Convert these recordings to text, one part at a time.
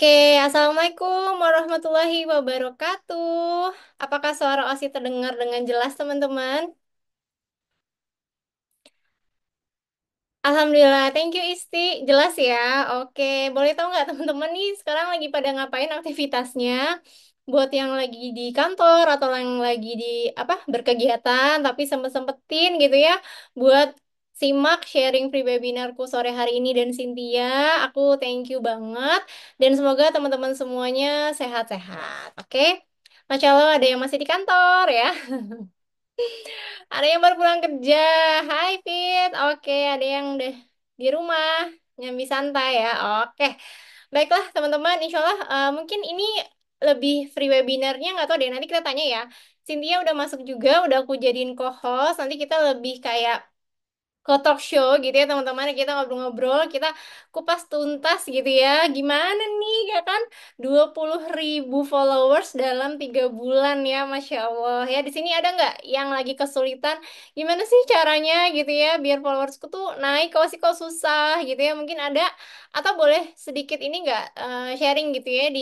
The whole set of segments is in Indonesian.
Oke, Assalamualaikum warahmatullahi wabarakatuh. Apakah suara Osi terdengar dengan jelas, teman-teman? Alhamdulillah, thank you Isti. Jelas ya? Oke, boleh tahu nggak teman-teman nih sekarang lagi pada ngapain aktivitasnya? Buat yang lagi di kantor atau yang lagi di berkegiatan tapi sempet-sempetin gitu ya buat simak sharing free webinarku sore hari ini dan Cynthia. Aku thank you banget dan semoga teman-teman semuanya sehat-sehat. Oke? Masya Allah ada yang masih di kantor ya. Ada yang baru pulang kerja. Hai Fit. Oke, ada yang udah di rumah. Nyambi santai ya. Oke. Baiklah teman-teman. Insya Allah mungkin ini lebih free webinarnya. Nggak tahu deh. Nanti kita tanya ya. Cynthia udah masuk juga. Udah aku jadiin co-host. Nanti kita lebih kayak ke talk show gitu ya teman-teman, kita ngobrol-ngobrol, kita kupas tuntas gitu ya, gimana nih ya kan 20.000 followers dalam 3 bulan ya, Masya Allah ya. Di sini ada nggak yang lagi kesulitan gimana sih caranya gitu ya biar followersku tuh naik, kok sih kok susah gitu ya, mungkin ada, atau boleh sedikit ini nggak sharing gitu ya di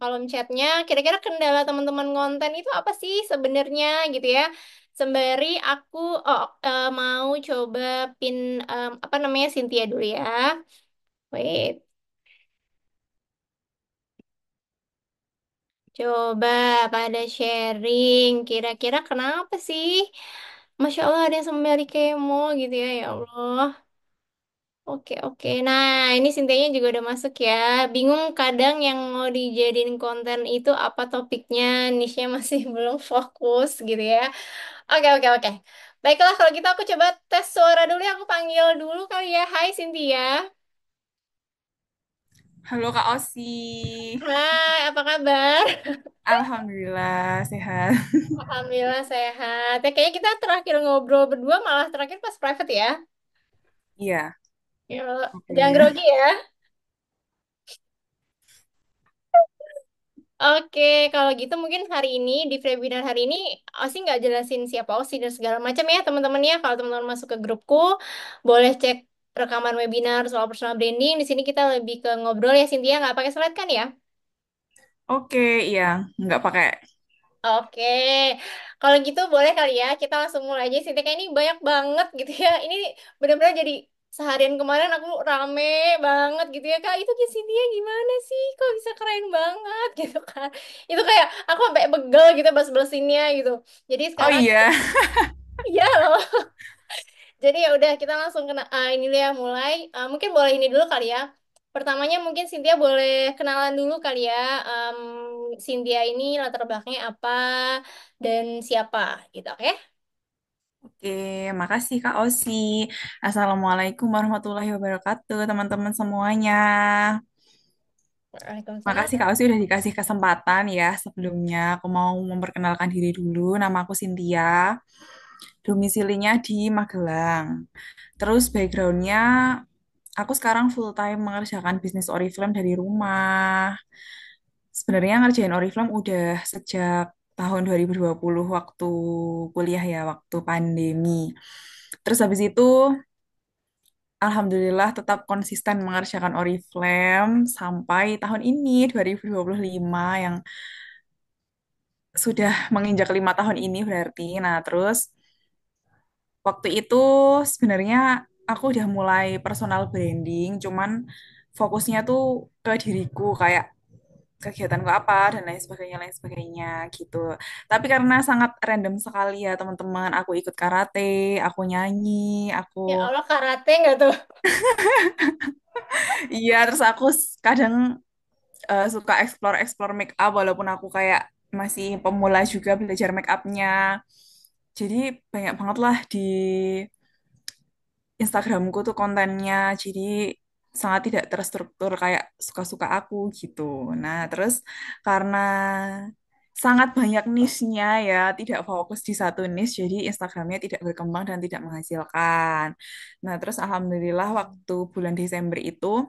kolom chatnya, kira-kira kendala teman-teman konten itu apa sih sebenarnya gitu ya. Sembari aku mau coba pin apa namanya Cynthia dulu ya. Wait, coba pada sharing. Kira-kira kenapa sih? Masya Allah ada yang sembari kemo gitu ya, ya Allah. Oke, oke. Nah, ini Cynthia juga udah masuk ya. Bingung kadang yang mau dijadiin konten itu apa topiknya, niche-nya masih belum fokus gitu ya. Oke, oke, oke. Baiklah, kalau gitu aku coba tes suara dulu ya. Aku panggil dulu kali ya. Hai Cynthia. Halo Kak Osi. Hai, apa kabar? Alhamdulillah sehat. Alhamdulillah sehat. Ya, kayaknya kita terakhir ngobrol berdua malah terakhir pas private ya. Iya, Ya, oke jangan ya. grogi ya. Oke, kalau gitu mungkin hari ini di webinar hari ini Osi nggak jelasin siapa Osi dan segala macam ya teman-teman ya. Kalau teman-teman masuk ke grupku, boleh cek rekaman webinar soal personal branding. Di sini kita lebih ke ngobrol ya, Cynthia nggak pakai slide kan ya? Oke, iya, nggak pakai. Oke, kalau gitu boleh kali ya kita langsung mulai aja. Sih, kayak ini banyak banget gitu ya. Ini benar-benar jadi seharian kemarin aku rame banget gitu ya Kak. Itu Cynthia gimana sih? Kok bisa keren banget gitu kan? Itu kayak aku sampai begel gitu bahas-bahasinnya gitu. Jadi Oh sekarang iya, ya loh. Jadi ya udah kita langsung kena ini dulu ya mulai. Mungkin boleh ini dulu kali ya. Pertamanya mungkin Cynthia boleh kenalan dulu kali ya. Cynthia ini latar belakangnya apa dan siapa gitu, oke? oke, makasih Kak Osi. Assalamualaikum warahmatullahi wabarakatuh, teman-teman semuanya. Makasih Waalaikumsalam. Kak Osi udah dikasih kesempatan ya. Sebelumnya aku mau memperkenalkan diri dulu. Nama aku Cynthia, domisilinya di Magelang. Terus backgroundnya, aku sekarang full time mengerjakan bisnis Oriflame dari rumah. Sebenarnya ngerjain Oriflame udah sejak tahun 2020 waktu kuliah ya, waktu pandemi. Terus habis itu, Alhamdulillah tetap konsisten mengerjakan Oriflame sampai tahun ini, 2025, yang sudah menginjak 5 tahun ini berarti. Nah, terus waktu itu sebenarnya aku udah mulai personal branding, cuman fokusnya tuh ke diriku, kayak kegiatanku apa dan lain sebagainya gitu. Tapi karena sangat random sekali ya teman-teman, aku ikut karate, aku nyanyi, aku Ya Allah, karate nggak tuh? iya, terus aku kadang suka explore make up walaupun aku kayak masih pemula juga belajar make upnya. Jadi banyak banget lah di Instagramku tuh kontennya, jadi sangat tidak terstruktur kayak suka-suka aku gitu. Nah, terus karena sangat banyak niche-nya ya, tidak fokus di satu niche, jadi Instagramnya tidak berkembang dan tidak menghasilkan. Nah, terus Alhamdulillah waktu bulan Desember itu,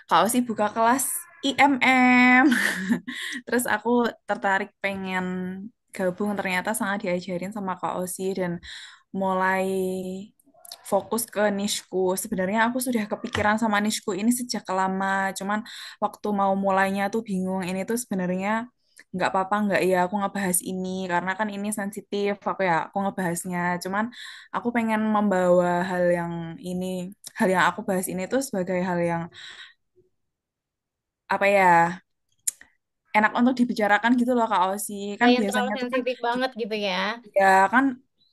Kak Osi buka kelas IMM. Terus aku tertarik pengen gabung, ternyata sangat diajarin sama Kak Osi dan mulai fokus ke nicheku. Sebenarnya aku sudah kepikiran sama nicheku ini sejak lama, cuman waktu mau mulainya tuh bingung. Ini tuh sebenarnya nggak apa-apa nggak ya aku ngebahas ini karena kan ini sensitif aku ngebahasnya. Cuman aku pengen membawa ini, hal yang aku bahas ini tuh sebagai hal yang apa ya enak untuk dibicarakan gitu loh Kak Osi. Kan Kayak yang terlalu biasanya tuh kan sensitif banget gitu ya. ya kan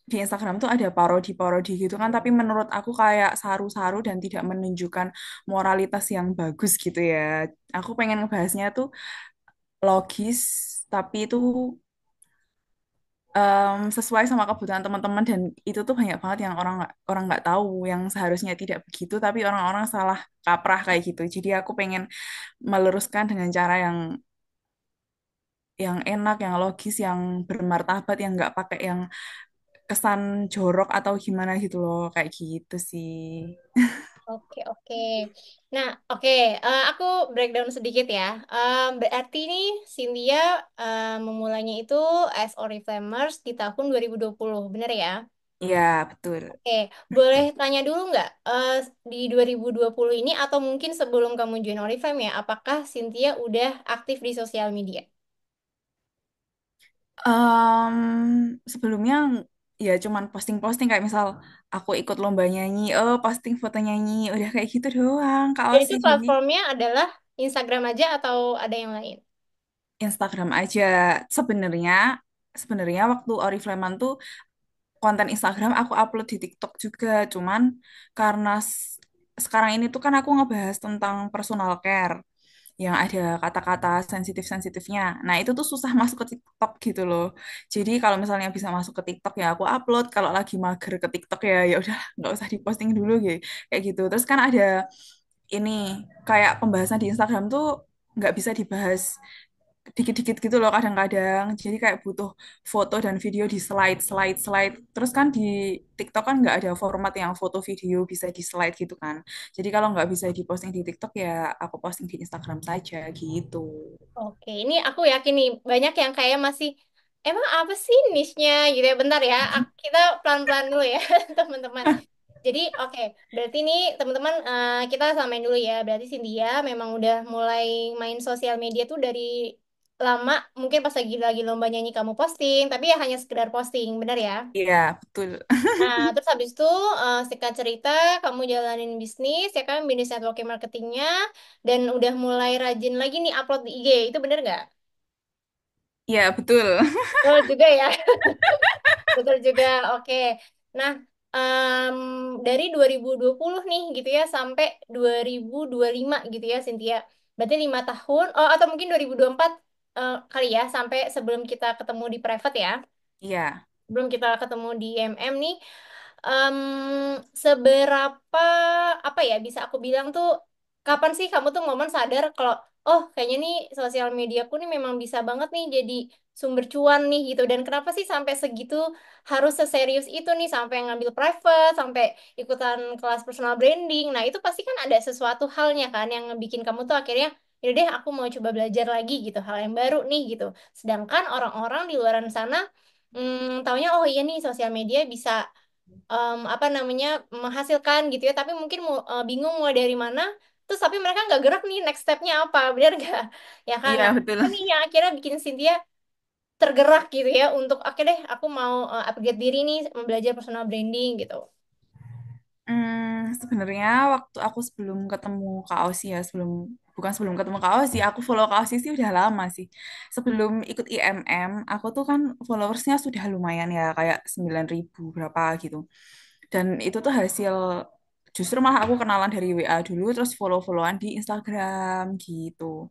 di Instagram tuh ada parodi-parodi gitu kan, tapi menurut aku kayak saru-saru dan tidak menunjukkan moralitas yang bagus gitu ya. Aku pengen ngebahasnya tuh logis, tapi itu sesuai sama kebutuhan teman-teman dan itu tuh banyak banget yang orang nggak tahu yang seharusnya tidak begitu, tapi orang-orang salah kaprah kayak gitu. Jadi aku pengen meluruskan dengan cara yang enak, yang logis, yang bermartabat, yang nggak pakai yang kesan jorok atau gimana gitu loh, kayak gitu sih. Oke, oke. Nah, oke, aku breakdown sedikit ya. Berarti nih Cynthia memulainya itu as Oriflamers di tahun 2020, bener ya? Iya, betul. Oke, boleh tanya dulu nggak di 2020 ini atau mungkin sebelum kamu join Oriflame ya, apakah Cynthia udah aktif di sosial media? Sebelumnya ya cuman posting-posting kayak misal aku ikut lomba nyanyi, oh posting foto nyanyi, udah kayak gitu doang, Kak Dan itu Osi. Jadi platformnya adalah Instagram aja atau ada yang lain? Instagram aja. Sebenarnya sebenarnya waktu Oriflame tuh konten Instagram aku upload di TikTok juga, cuman karena sekarang ini tuh kan aku ngebahas tentang personal care yang ada kata-kata sensitif-sensitifnya. Nah, itu tuh susah masuk ke TikTok gitu loh. Jadi kalau misalnya bisa masuk ke TikTok ya aku upload, kalau lagi mager ke TikTok ya ya udah nggak usah diposting dulu gitu. Kayak gitu. Terus kan ada ini kayak pembahasan di Instagram tuh nggak bisa dibahas dikit-dikit gitu loh kadang-kadang. Jadi kayak butuh foto dan video di slide, slide, slide. Terus kan di TikTok kan nggak ada format yang foto video bisa di slide gitu kan. Jadi kalau nggak bisa diposting di TikTok ya aku posting di Instagram saja gitu. Oke, ini aku yakin nih banyak yang kayak masih emang apa sih niche-nya gitu ya. Bentar ya, kita pelan-pelan dulu ya teman-teman. Jadi oke, berarti nih teman-teman kita samain dulu ya. Berarti Cynthia memang udah mulai main sosial media tuh dari lama. Mungkin pas lagi lomba nyanyi kamu posting, tapi ya hanya sekedar posting, benar ya? Iya, betul. Nah, terus habis itu singkat cerita kamu jalanin bisnis ya kan, bisnis networking marketingnya dan udah mulai rajin lagi nih upload di IG, itu bener nggak? Iya, betul. Betul juga ya, betul juga. Oke. Nah, em, dari 2020 nih gitu ya sampai 2025 gitu ya Cynthia. Berarti 5 tahun, oh atau mungkin 2024 kali ya sampai sebelum kita ketemu di private ya. Iya. Sebelum kita ketemu di MM nih, em, seberapa apa ya bisa aku bilang tuh kapan sih kamu tuh momen sadar kalau oh kayaknya nih sosial mediaku nih memang bisa banget nih jadi sumber cuan nih gitu dan kenapa sih sampai segitu harus seserius itu nih sampai ngambil private sampai ikutan kelas personal branding. Nah, itu pasti kan ada sesuatu halnya kan yang ngebikin kamu tuh akhirnya yaudah deh aku mau coba belajar lagi gitu hal yang baru nih gitu. Sedangkan orang-orang di luaran sana taunya oh iya nih sosial media bisa apa namanya menghasilkan gitu ya tapi mungkin bingung mulai dari mana terus tapi mereka nggak gerak nih next stepnya apa benar nggak ya kan Iya, nah betul. apa nih yang akhirnya bikin Cynthia tergerak gitu ya untuk oke deh aku mau upgrade diri nih mau belajar personal branding gitu. Sebenarnya waktu aku sebelum ketemu Kak Osi ya, bukan sebelum ketemu Kak Osi, aku follow Kak Osi sih udah lama sih. Sebelum ikut IMM, aku tuh kan followersnya sudah lumayan ya, kayak 9.000 berapa gitu. Dan itu tuh hasil justru malah aku kenalan dari WA dulu, terus follow-followan di Instagram gitu.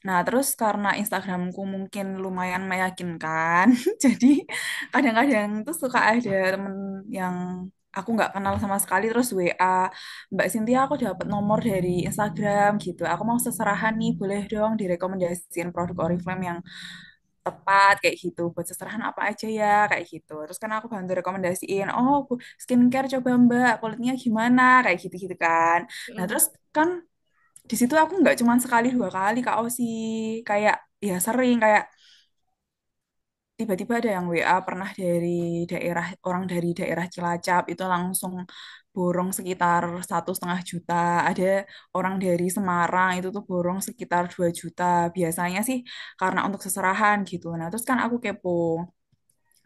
Nah, terus karena Instagramku mungkin lumayan meyakinkan, jadi kadang-kadang tuh suka ada temen yang aku nggak kenal sama sekali terus WA, Mbak Cynthia aku dapat nomor dari Instagram gitu. Aku mau seserahan nih, boleh dong direkomendasiin produk Oriflame yang tepat kayak gitu. Buat seserahan apa aja ya kayak gitu. Terus kan aku bantu rekomendasiin, oh skincare coba Mbak, kulitnya gimana kayak gitu-gitu kan. Nah, Mm. terus kan di situ aku nggak cuma sekali dua kali Kak Osi, kayak ya sering kayak tiba-tiba ada yang WA pernah dari daerah orang dari daerah Cilacap itu langsung borong sekitar 1,5 juta. Ada orang dari Semarang itu tuh borong sekitar 2 juta. Biasanya sih karena untuk seserahan gitu. Nah, terus kan aku kepo,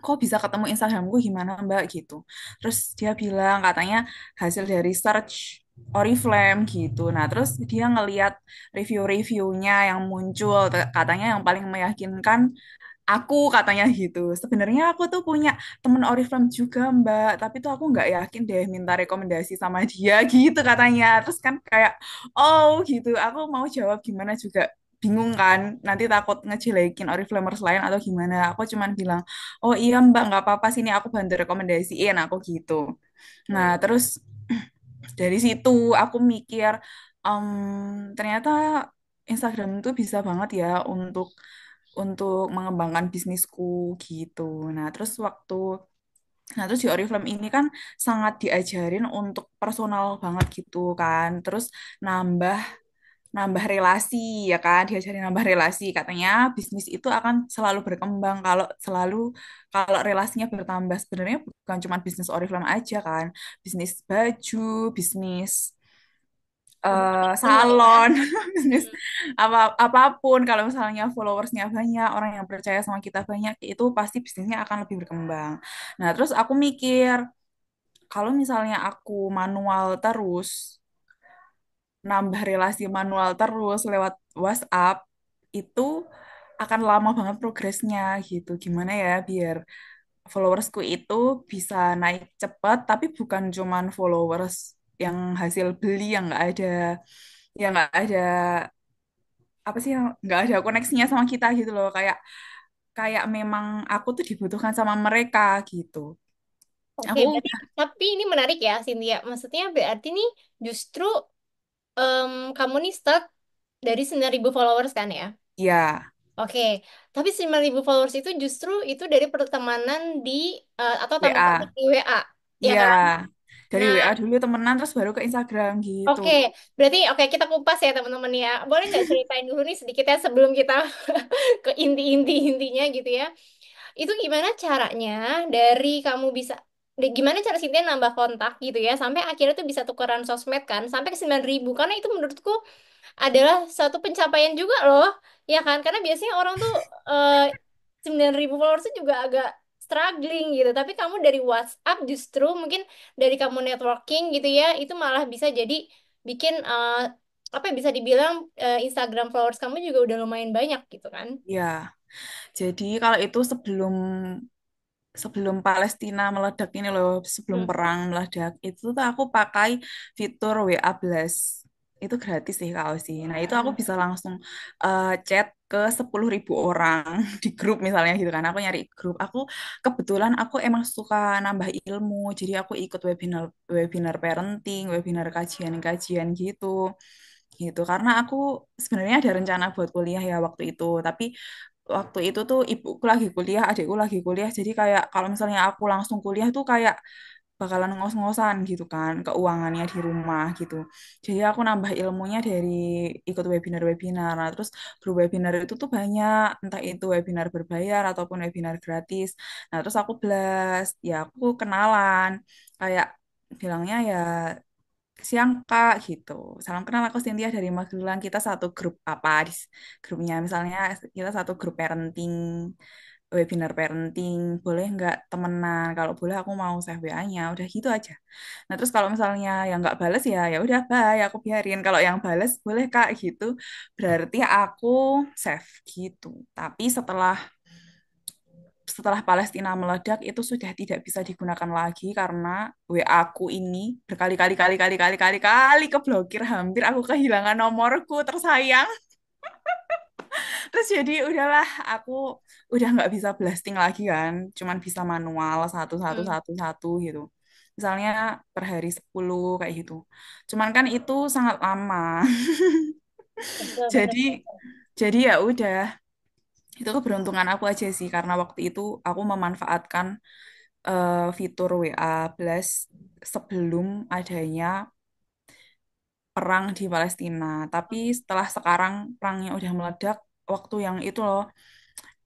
kok bisa ketemu Instagramku gimana Mbak gitu. Terus dia bilang katanya hasil dari search Oriflame gitu. Nah, terus dia ngeliat review-reviewnya yang muncul, katanya yang paling meyakinkan aku katanya gitu. Sebenarnya aku tuh punya temen Oriflame juga Mbak, tapi tuh aku nggak yakin deh minta rekomendasi sama dia gitu katanya. Terus kan kayak, oh gitu, aku mau jawab gimana juga bingung kan, nanti takut ngejelekin Oriflamers lain atau gimana. Aku cuman bilang, oh iya Mbak, nggak apa-apa sini aku bantu rekomendasiin aku gitu. Nah, Hmm, terus dari situ aku mikir, ternyata Instagram itu bisa banget ya untuk mengembangkan bisnisku gitu. Nah, terus di Oriflame ini kan sangat diajarin untuk personal banget gitu kan. Terus nambah nambah relasi ya kan, diajarin nambah relasi. Katanya bisnis itu akan selalu berkembang kalau relasinya bertambah. Sebenarnya bukan cuma bisnis Oriflame aja kan, bisnis baju, bisnis macam-macam lah ya. salon, bisnis Hmm. apapun. Kalau misalnya followersnya banyak, orang yang percaya sama kita banyak, itu pasti bisnisnya akan lebih berkembang. Nah, terus aku mikir, kalau misalnya aku manual terus, nambah relasi manual terus lewat WhatsApp, itu akan lama banget progresnya gitu. Gimana ya biar followersku itu bisa naik cepat, tapi bukan cuman followers yang hasil beli yang nggak ada apa sih yang nggak ada koneksinya sama kita gitu loh, kayak kayak memang aku tuh dibutuhkan sama mereka gitu. Oke, Aku berarti tapi ini menarik ya, Cynthia. Maksudnya berarti nih justru kamu nih start dari 9.000 followers kan ya? ya Oke, tapi 9.000 followers itu justru itu dari pertemanan di atau teman-teman WA, di WA, ya iya, kan? dari Nah, WA dulu temenan terus baru ke Instagram gitu. oke, berarti oke kita kupas ya teman-teman ya. Boleh nggak ceritain dulu nih sedikit ya sebelum kita ke intinya gitu ya. Itu gimana caranya dari kamu bisa gimana cara Cynthia nambah kontak gitu ya sampai akhirnya tuh bisa tukeran sosmed kan sampai ke 9.000 karena itu menurutku adalah satu pencapaian juga loh ya kan karena biasanya orang tuh eh, 9.000 followers tuh juga agak struggling gitu tapi kamu dari WhatsApp justru mungkin dari kamu networking gitu ya itu malah bisa jadi bikin apa ya, bisa dibilang Instagram followers kamu juga udah lumayan banyak gitu kan. Ya, jadi kalau itu sebelum sebelum Palestina meledak ini loh, sebelum Hmm. perang meledak, itu tuh aku pakai fitur WA Blast. Itu gratis sih kalau sih. Nah, itu aku bisa langsung chat ke 10.000 orang di grup misalnya gitu kan. Aku nyari grup. Kebetulan aku emang suka nambah ilmu. Jadi aku ikut webinar webinar parenting, webinar kajian-kajian gitu. Gitu. Karena aku sebenarnya ada rencana buat kuliah ya waktu itu, tapi waktu itu tuh ibuku lagi kuliah, adikku lagi kuliah, jadi kayak kalau misalnya aku langsung kuliah tuh kayak bakalan ngos-ngosan gitu kan, keuangannya di rumah gitu. Jadi aku nambah ilmunya dari ikut webinar-webinar. Nah, terus grup webinar itu tuh banyak, entah itu webinar berbayar ataupun webinar gratis. Nah, terus aku blast, ya aku kenalan, kayak bilangnya ya siang Kak gitu. Salam kenal aku Cynthia dari Magelang. Kita satu grup apa di grupnya misalnya kita satu grup parenting, webinar parenting. Boleh nggak temenan? Kalau boleh aku mau save WA-nya. Udah gitu aja. Nah, terus kalau misalnya yang nggak bales ya ya udah bye aku biarin. Kalau yang bales boleh Kak gitu. Berarti aku save gitu. Tapi setelah Palestina meledak itu sudah tidak bisa digunakan lagi karena WA aku ini berkali-kali keblokir, hampir aku kehilangan nomorku tersayang. Terus jadi udahlah, aku udah nggak bisa blasting lagi kan, cuman bisa manual satu satu Hmm. satu satu gitu. Misalnya per hari 10 kayak gitu. Cuman kan itu sangat lama. Betul, betul. Jadi jadi ya udah, itu keberuntungan aku aja sih karena waktu itu aku memanfaatkan fitur WA Blast sebelum adanya perang di Palestina. Tapi setelah sekarang perangnya udah meledak, waktu yang itu loh,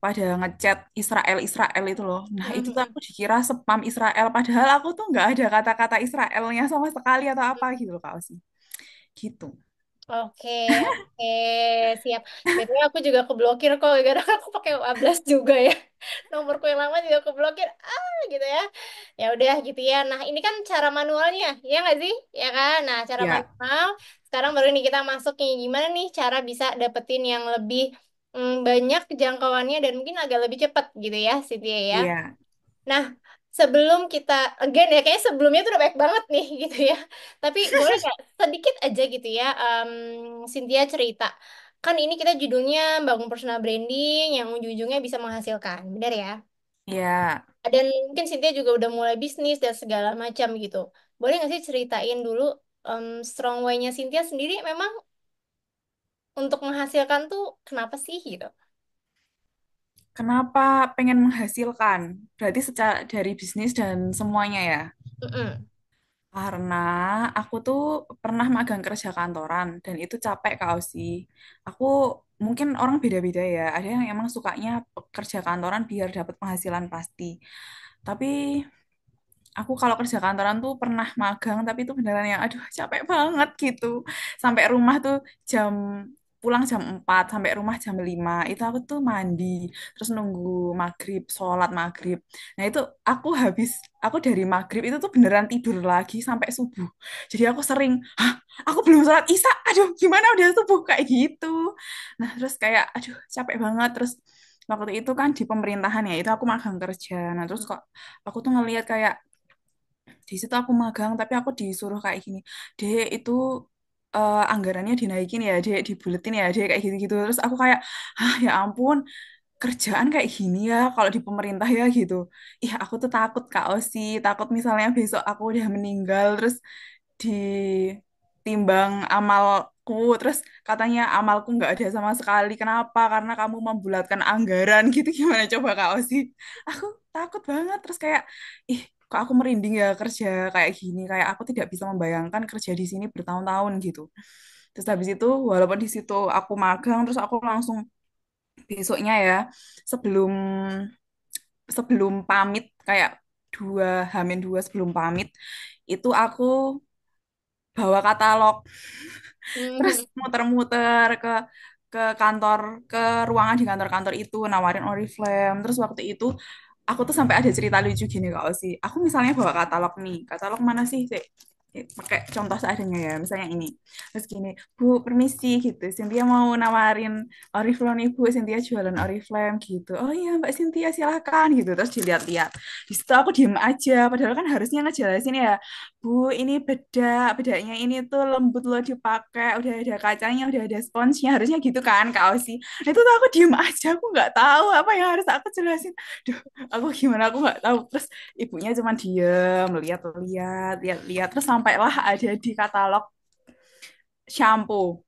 pada ngechat Israel Israel itu loh. Nah itu tuh Mhm. aku dikira spam Israel, padahal aku tuh nggak ada kata-kata Israelnya sama sekali atau apa gitu loh Kak Osi. Gitu. Oke, oke, siap. Biasanya aku juga keblokir kok, gara-gara aku pakai Wablas juga ya. Nomorku yang lama juga keblokir, gitu ya. Ya udah gitu ya. Nah, ini kan cara manualnya, ya nggak sih? Ya kan? Nah, cara Ya, manual. Sekarang baru nih kita masuk nih, gimana nih cara bisa dapetin yang lebih banyak jangkauannya dan mungkin agak lebih cepat gitu ya, Cynthia ya. iya. Nah, sebelum kita again ya, kayaknya sebelumnya tuh udah baik banget nih gitu ya. Tapi boleh nggak sedikit aja gitu ya, Cynthia cerita. Kan ini kita judulnya bangun personal branding yang ujung-ujungnya bisa menghasilkan, benar ya? Iya. Dan mungkin Cynthia juga udah mulai bisnis dan segala macam gitu. Boleh nggak sih ceritain dulu strong way-nya Cynthia sendiri memang untuk menghasilkan tuh kenapa sih gitu? Kenapa pengen menghasilkan? Berarti secara dari bisnis dan semuanya ya. Mm-mm. Karena aku tuh pernah magang kerja kantoran dan itu capek Kak Ausi. Aku mungkin orang beda-beda ya. Ada yang emang sukanya kerja kantoran biar dapat penghasilan pasti. Tapi aku kalau kerja kantoran tuh pernah magang tapi itu beneran yang aduh capek banget gitu. Sampai rumah tuh jam pulang jam 4 sampai rumah jam 5 itu aku tuh mandi terus nunggu maghrib sholat maghrib. Nah itu aku habis aku dari maghrib itu tuh beneran tidur lagi sampai subuh. Jadi aku sering aku belum sholat isya, aduh gimana udah subuh kayak gitu. Nah terus kayak aduh capek banget. Terus waktu itu kan di pemerintahan ya itu aku magang kerja. Nah terus kok aku tuh ngelihat kayak di situ aku magang tapi aku disuruh kayak gini, Dek itu anggarannya dinaikin ya Dek, dibuletin ya Dek, kayak gitu-gitu. Terus aku kayak ya ampun, kerjaan kayak gini ya kalau di pemerintah ya gitu. Ih aku tuh takut Kak Osi, takut misalnya besok aku udah meninggal terus ditimbang amalku, terus katanya amalku nggak ada sama sekali. Kenapa? Karena kamu membulatkan anggaran gitu. Gimana coba Kak Osi? Aku takut banget. Terus kayak, ih kok aku merinding ya kerja kayak gini. Kayak aku tidak bisa membayangkan kerja di sini bertahun-tahun gitu. Terus habis itu, walaupun di situ aku magang, terus aku langsung besoknya ya, sebelum sebelum pamit, kayak Hamin 2 sebelum pamit, itu aku bawa katalog terus Mhm. muter-muter ke kantor, ke ruangan di kantor-kantor itu nawarin Oriflame. Terus waktu itu aku tuh sampai ada cerita lucu gini kak Osi, aku misalnya bawa katalog nih, katalog mana sih Cek? Pakai contoh seadanya ya, misalnya ini, terus gini, Bu permisi gitu, Cynthia mau nawarin Oriflame nih Bu, Cynthia jualan Oriflame gitu, oh iya Mbak Cynthia silakan gitu. Terus dilihat-lihat, di situ aku diem aja padahal kan harusnya ngejelasin ya, Bu, ini bedaknya ini tuh lembut loh dipakai, udah ada kacanya, udah ada sponsnya, harusnya gitu kan Kak Osi. Nah, itu tuh aku diem aja, aku nggak tahu apa yang harus aku jelasin. Duh, aku gimana aku nggak tahu. Terus ibunya cuma diem, lihat-lihat, lihat-lihat, terus sampailah ada di katalog shampoo.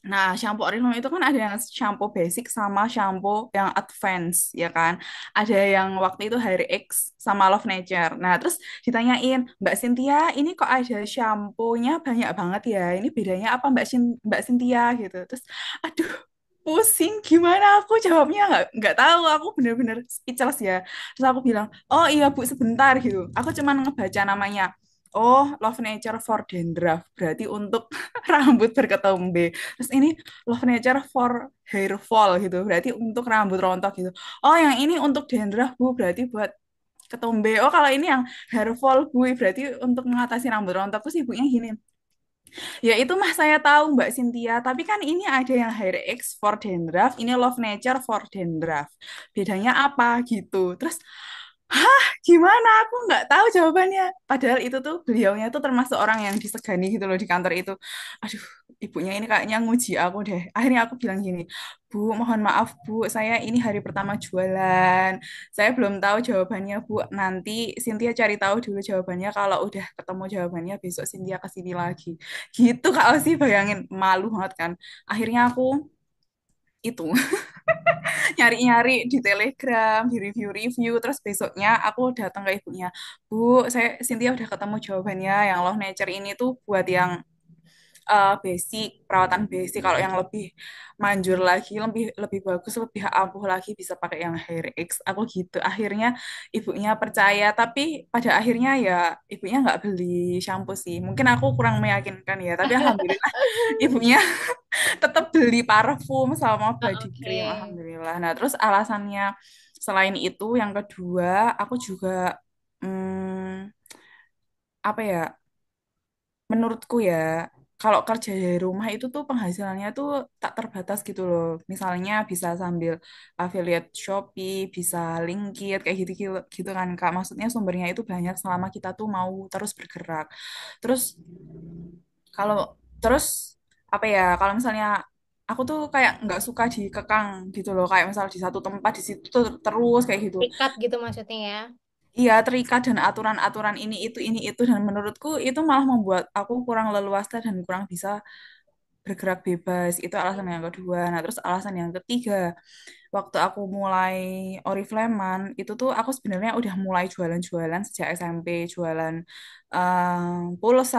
Nah, shampoo Oriflame itu kan ada yang shampoo basic sama shampoo yang advance, ya kan? Ada yang waktu itu Hair X sama Love Nature. Nah, terus ditanyain, Mbak Cynthia, ini kok ada shampoo-nya banyak banget ya? Ini bedanya apa Mbak Cynthia gitu? Terus, aduh, pusing gimana aku jawabnya nggak tahu. Aku bener-bener speechless ya. Terus aku bilang, oh iya Bu sebentar gitu. Aku cuman ngebaca namanya. Oh, Love Nature for Dandruff. Berarti untuk rambut berketombe. Terus ini Love Nature for hair fall gitu. Berarti untuk rambut rontok gitu. Oh, yang ini untuk dandruff, Bu. Berarti buat ketombe. Oh, kalau ini yang hair fall, Bu. Berarti untuk mengatasi rambut rontok. Terus ibunya gini. Ya itu mah saya tahu Mbak Cynthia. Tapi kan ini ada yang Hair X for dandruff. Ini Love Nature for dandruff. Bedanya apa gitu. Terus gimana aku nggak tahu jawabannya, padahal itu tuh beliaunya tuh termasuk orang yang disegani gitu loh di kantor itu. Aduh, ibunya ini kayaknya nguji aku deh. Akhirnya aku bilang gini, Bu mohon maaf Bu, saya ini hari pertama jualan, saya belum tahu jawabannya Bu, nanti Cynthia cari tahu dulu jawabannya, kalau udah ketemu jawabannya besok Cynthia kesini lagi gitu. Kak sih bayangin, malu banget kan. Akhirnya aku itu nyari-nyari di Telegram, di review-review, terus besoknya aku datang ke ibunya, Bu, saya Cynthia udah ketemu jawabannya, yang Love Nature ini tuh buat yang basic, perawatan basic. Kalau yang lebih manjur lagi, lebih lebih bagus, lebih ampuh lagi bisa pakai yang HyRX. Aku gitu. Akhirnya ibunya percaya, tapi pada akhirnya ya ibunya nggak beli shampoo sih. Mungkin aku kurang meyakinkan ya, tapi alhamdulillah ibunya tetap beli parfum sama Ah, body oke. cream, alhamdulillah. Nah, terus alasannya selain itu, yang kedua, aku juga apa ya? Menurutku ya, kalau kerja dari rumah itu tuh penghasilannya tuh tak terbatas gitu loh. Misalnya bisa sambil affiliate Shopee, bisa Linkit, kayak gitu, gitu, gitu kan Kak. Maksudnya sumbernya itu banyak selama kita tuh mau terus bergerak. Terus kalau terus apa ya? Kalau misalnya aku tuh kayak nggak suka dikekang gitu loh. Kayak misal di satu tempat di situ tuh terus kayak gitu. Ikat gitu maksudnya ya. Iya, terikat dan aturan-aturan ini itu dan menurutku itu malah membuat aku kurang leluasa dan kurang bisa bergerak bebas. Itu alasan yang kedua. Nah, terus alasan yang ketiga, waktu aku mulai Oriflame-an, itu tuh aku sebenarnya udah mulai jualan-jualan sejak SMP, jualan pulsa,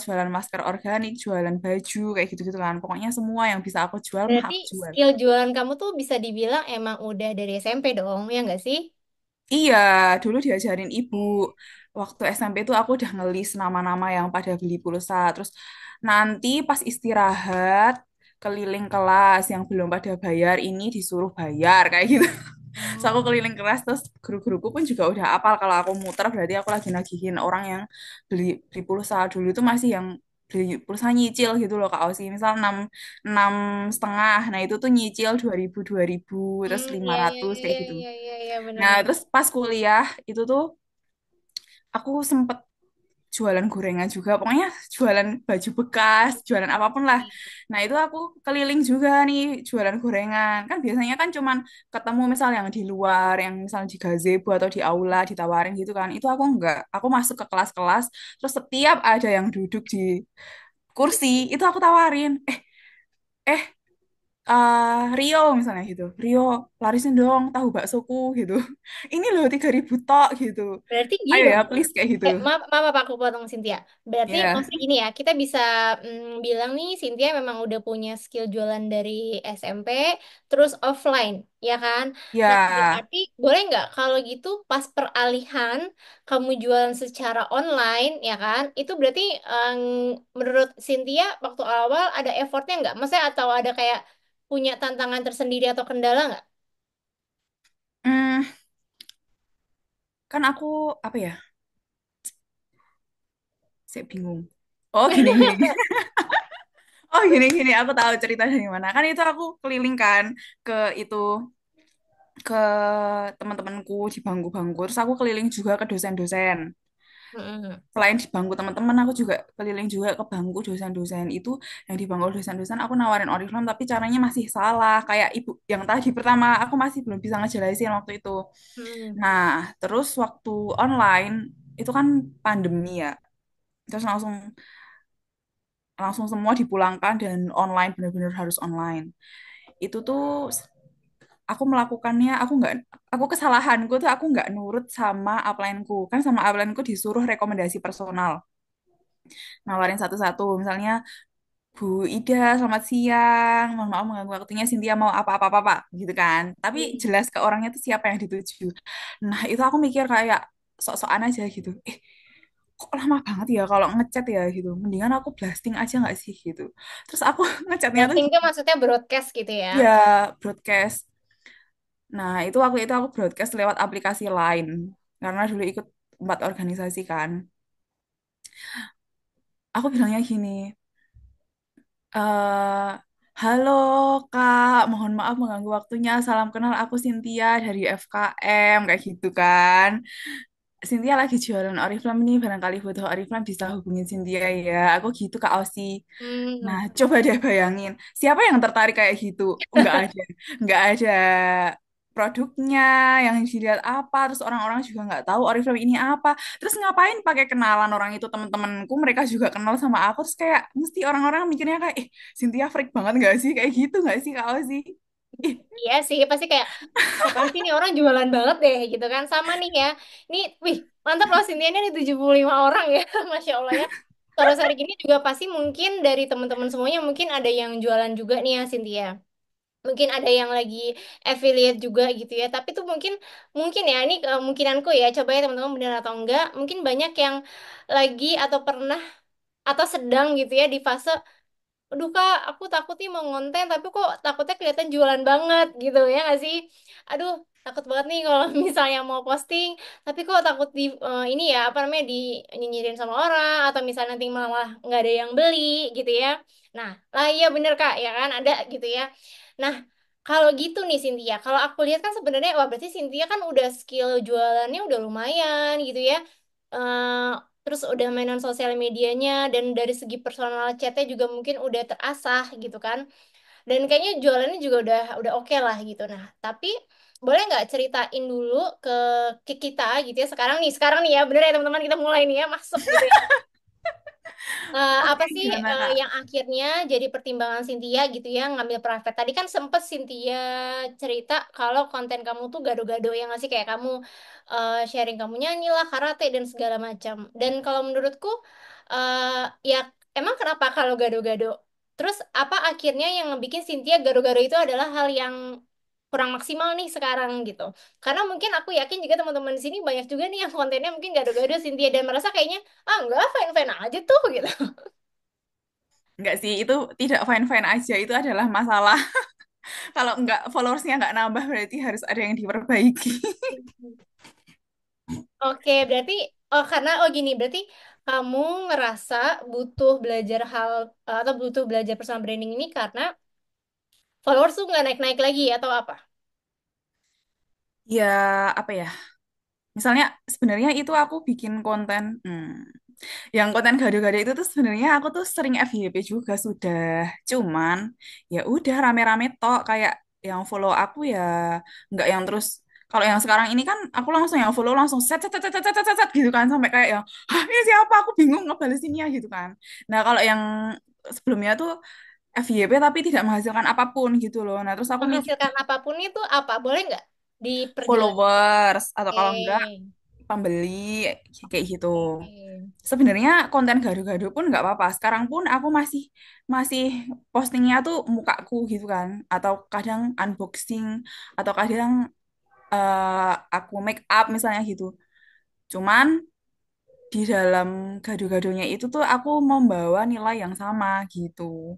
jualan masker organik, jualan baju, kayak gitu-gitu kan. Pokoknya semua yang bisa aku jual, mah Berarti aku jual. skill jualan kamu tuh bisa dibilang emang udah dari SMP dong, ya nggak sih? Iya, dulu diajarin ibu. Oke. Waktu SMP tuh aku udah ngelis nama-nama yang pada beli pulsa. Terus nanti pas istirahat, keliling kelas yang belum pada bayar ini disuruh bayar kayak gitu. So aku Hmm. keliling kelas terus guru-guruku pun juga udah apal kalau aku muter berarti aku lagi nagihin orang yang beli beli pulsa. Dulu itu masih yang beli pulsa nyicil gitu loh Kak Osi. Misal 6,5. Nah, itu tuh nyicil 2.000 terus lima Iya, iya, ratus iya, kayak gitu. iya, iya, iya, Nah, benar-benar. terus pas kuliah itu tuh aku sempet jualan gorengan juga, pokoknya jualan baju bekas, jualan apapun lah. Nah, itu aku keliling juga nih jualan gorengan. Kan biasanya kan cuman ketemu misal yang di luar, yang misal di gazebo atau di aula ditawarin gitu kan. Itu aku enggak. Aku masuk ke kelas-kelas, terus setiap ada yang duduk di kursi, itu aku tawarin, eh Rio misalnya gitu. Rio, larisin dong tahu baksoku gitu. Ini loh 3.000 tok gitu. Berarti gini Ayo ya, dong. please kayak gitu. Maaf, maaf aku potong Cynthia. Berarti Iya, maksudnya gini ya, kita bisa bilang nih Cynthia memang udah punya skill jualan dari SMP, terus offline, ya kan? Nah, ya. berarti boleh nggak kalau gitu pas peralihan kamu jualan secara online, ya kan? Itu berarti menurut Cynthia waktu awal ada effortnya nggak? Maksudnya atau ada kayak punya tantangan tersendiri atau kendala nggak? Hmm, kan aku apa ya? Saya bingung. Oh, gini gini. Oh, gini gini. Aku tahu cerita dari mana. Kan itu aku keliling kan ke itu ke teman-temanku di bangku-bangku. Terus aku keliling juga ke dosen-dosen. Mm-mm. Selain di bangku teman-teman, aku juga keliling juga ke bangku dosen-dosen itu. Yang di bangku dosen-dosen aku nawarin Oriflame tapi caranya masih salah. Kayak ibu yang tadi pertama aku masih belum bisa ngejelasin waktu itu. Mm-mm. Nah, terus waktu online itu kan pandemi ya. Terus langsung langsung semua dipulangkan dan online, benar-benar harus online. Itu tuh aku melakukannya, aku kesalahanku tuh aku nggak nurut sama upline-ku. Kan sama upline-ku disuruh rekomendasi personal, nawarin satu-satu. Misalnya, Bu Ida, selamat siang. Mohon maaf mengganggu waktunya. Cynthia mau apa-apa-apa, gitu kan. Tapi Mm. jelas ke orangnya tuh siapa yang dituju. Nah, itu aku mikir kayak sok-sokan aja gitu. Kok lama banget ya kalau ngechat ya gitu. Mendingan aku blasting aja nggak sih gitu. Terus aku ngechatnya tuh Blasting itu maksudnya broadcast gitu ya. ya broadcast. Nah, itu aku broadcast lewat aplikasi Line karena dulu ikut 4 organisasi kan. Aku bilangnya gini, eh halo Kak, mohon maaf mengganggu waktunya. Salam kenal, aku Cynthia dari FKM kayak gitu kan. Cynthia lagi jualan Oriflame nih, barangkali butuh Oriflame bisa hubungin Cynthia ya. Aku gitu Kak Ausi. Nah, Hmm. coba deh bayangin, siapa yang tertarik kayak gitu? Oh, nggak ada produknya yang dilihat apa, terus orang-orang juga nggak tahu Oriflame ini apa. Terus ngapain pakai kenalan orang itu teman-temanku, mereka juga kenal sama aku, terus kayak mesti orang-orang mikirnya kayak, Cynthia freak banget nggak sih? Kayak gitu nggak sih Kak Ozi? Ih, Iya sih, pasti kayak apa sih nih orang jualan banget deh gitu kan. Sama nih ya. Ini, wih, mantap loh Cynthia ini ada 75 orang ya. Masya Allah ya. Kalau hari gini juga pasti mungkin dari teman-teman semuanya mungkin ada yang jualan juga nih ya Cynthia. Mungkin ada yang lagi affiliate juga gitu ya. Tapi tuh mungkin mungkin ya ini kemungkinanku ya. Coba ya teman-teman benar atau enggak. Mungkin banyak yang lagi atau pernah atau sedang gitu ya di fase aduh kak, aku takut nih mau ngonten, tapi kok takutnya kelihatan jualan banget gitu ya nggak sih? Aduh, takut banget nih kalau misalnya mau posting, tapi kok takut di ini ya apa namanya di nyinyirin sama orang atau misalnya nanti malah nggak ada yang beli gitu ya. Nah, lah iya bener kak, ya kan ada gitu ya. Nah, kalau gitu nih Cynthia, kalau aku lihat kan sebenarnya wah berarti Cynthia kan udah skill jualannya udah lumayan gitu ya. Eh, Terus udah mainan sosial medianya dan dari segi personal chatnya juga mungkin udah terasah gitu kan. Dan kayaknya jualannya juga udah oke lah gitu. Nah, tapi boleh nggak ceritain dulu ke kita gitu ya sekarang nih ya bener ya teman-teman kita mulai nih ya masuk gitu ya. Apa Oke, sih gimana Kak? yang akhirnya jadi pertimbangan Cynthia gitu ya ngambil private? Tadi kan sempet Cynthia cerita kalau konten kamu tuh gado-gado yang ngasih kayak kamu sharing kamu nyanyi lah, karate dan segala macam. Dan kalau menurutku ya emang kenapa kalau gado-gado? Terus apa akhirnya yang ngebikin Cynthia gado-gado itu adalah hal yang kurang maksimal nih sekarang gitu. Karena mungkin aku yakin juga teman-teman di sini banyak juga nih yang kontennya mungkin gado-gado Cynthia dan merasa kayaknya ah enggak fine-fine aja tuh gitu. Enggak sih, itu tidak fine-fine aja. Itu adalah masalah. Kalau enggak followersnya enggak nambah, berarti harus ada yang diperbaiki. Oke, berarti oh karena oh gini, berarti kamu ngerasa butuh belajar hal atau butuh belajar personal branding ini karena followers tuh nggak naik-naik lagi atau apa? Ya, apa ya? Misalnya sebenarnya itu aku bikin konten, yang konten gado-gado itu tuh sebenarnya aku tuh sering FYP juga sudah. Cuman ya udah rame-rame tok kayak yang follow aku ya nggak yang terus. Kalau yang sekarang ini kan aku langsung yang follow langsung set set set set set set, set, gitu kan sampai kayak yang hah ini siapa aku bingung ngebalesinnya gitu kan. Nah kalau yang sebelumnya tuh FYP tapi tidak menghasilkan apapun gitu loh. Nah terus aku mikir Menghasilkan apapun itu apa? Boleh nggak diperjelas? followers atau kalau enggak Oke. pembeli kayak gitu. Oke. Sebenarnya konten gado-gado pun nggak apa-apa. Sekarang pun aku masih masih postingnya tuh mukaku gitu kan, atau kadang unboxing, atau kadang aku make up misalnya gitu. Cuman di dalam gado-gadonya itu tuh aku membawa nilai yang sama gitu,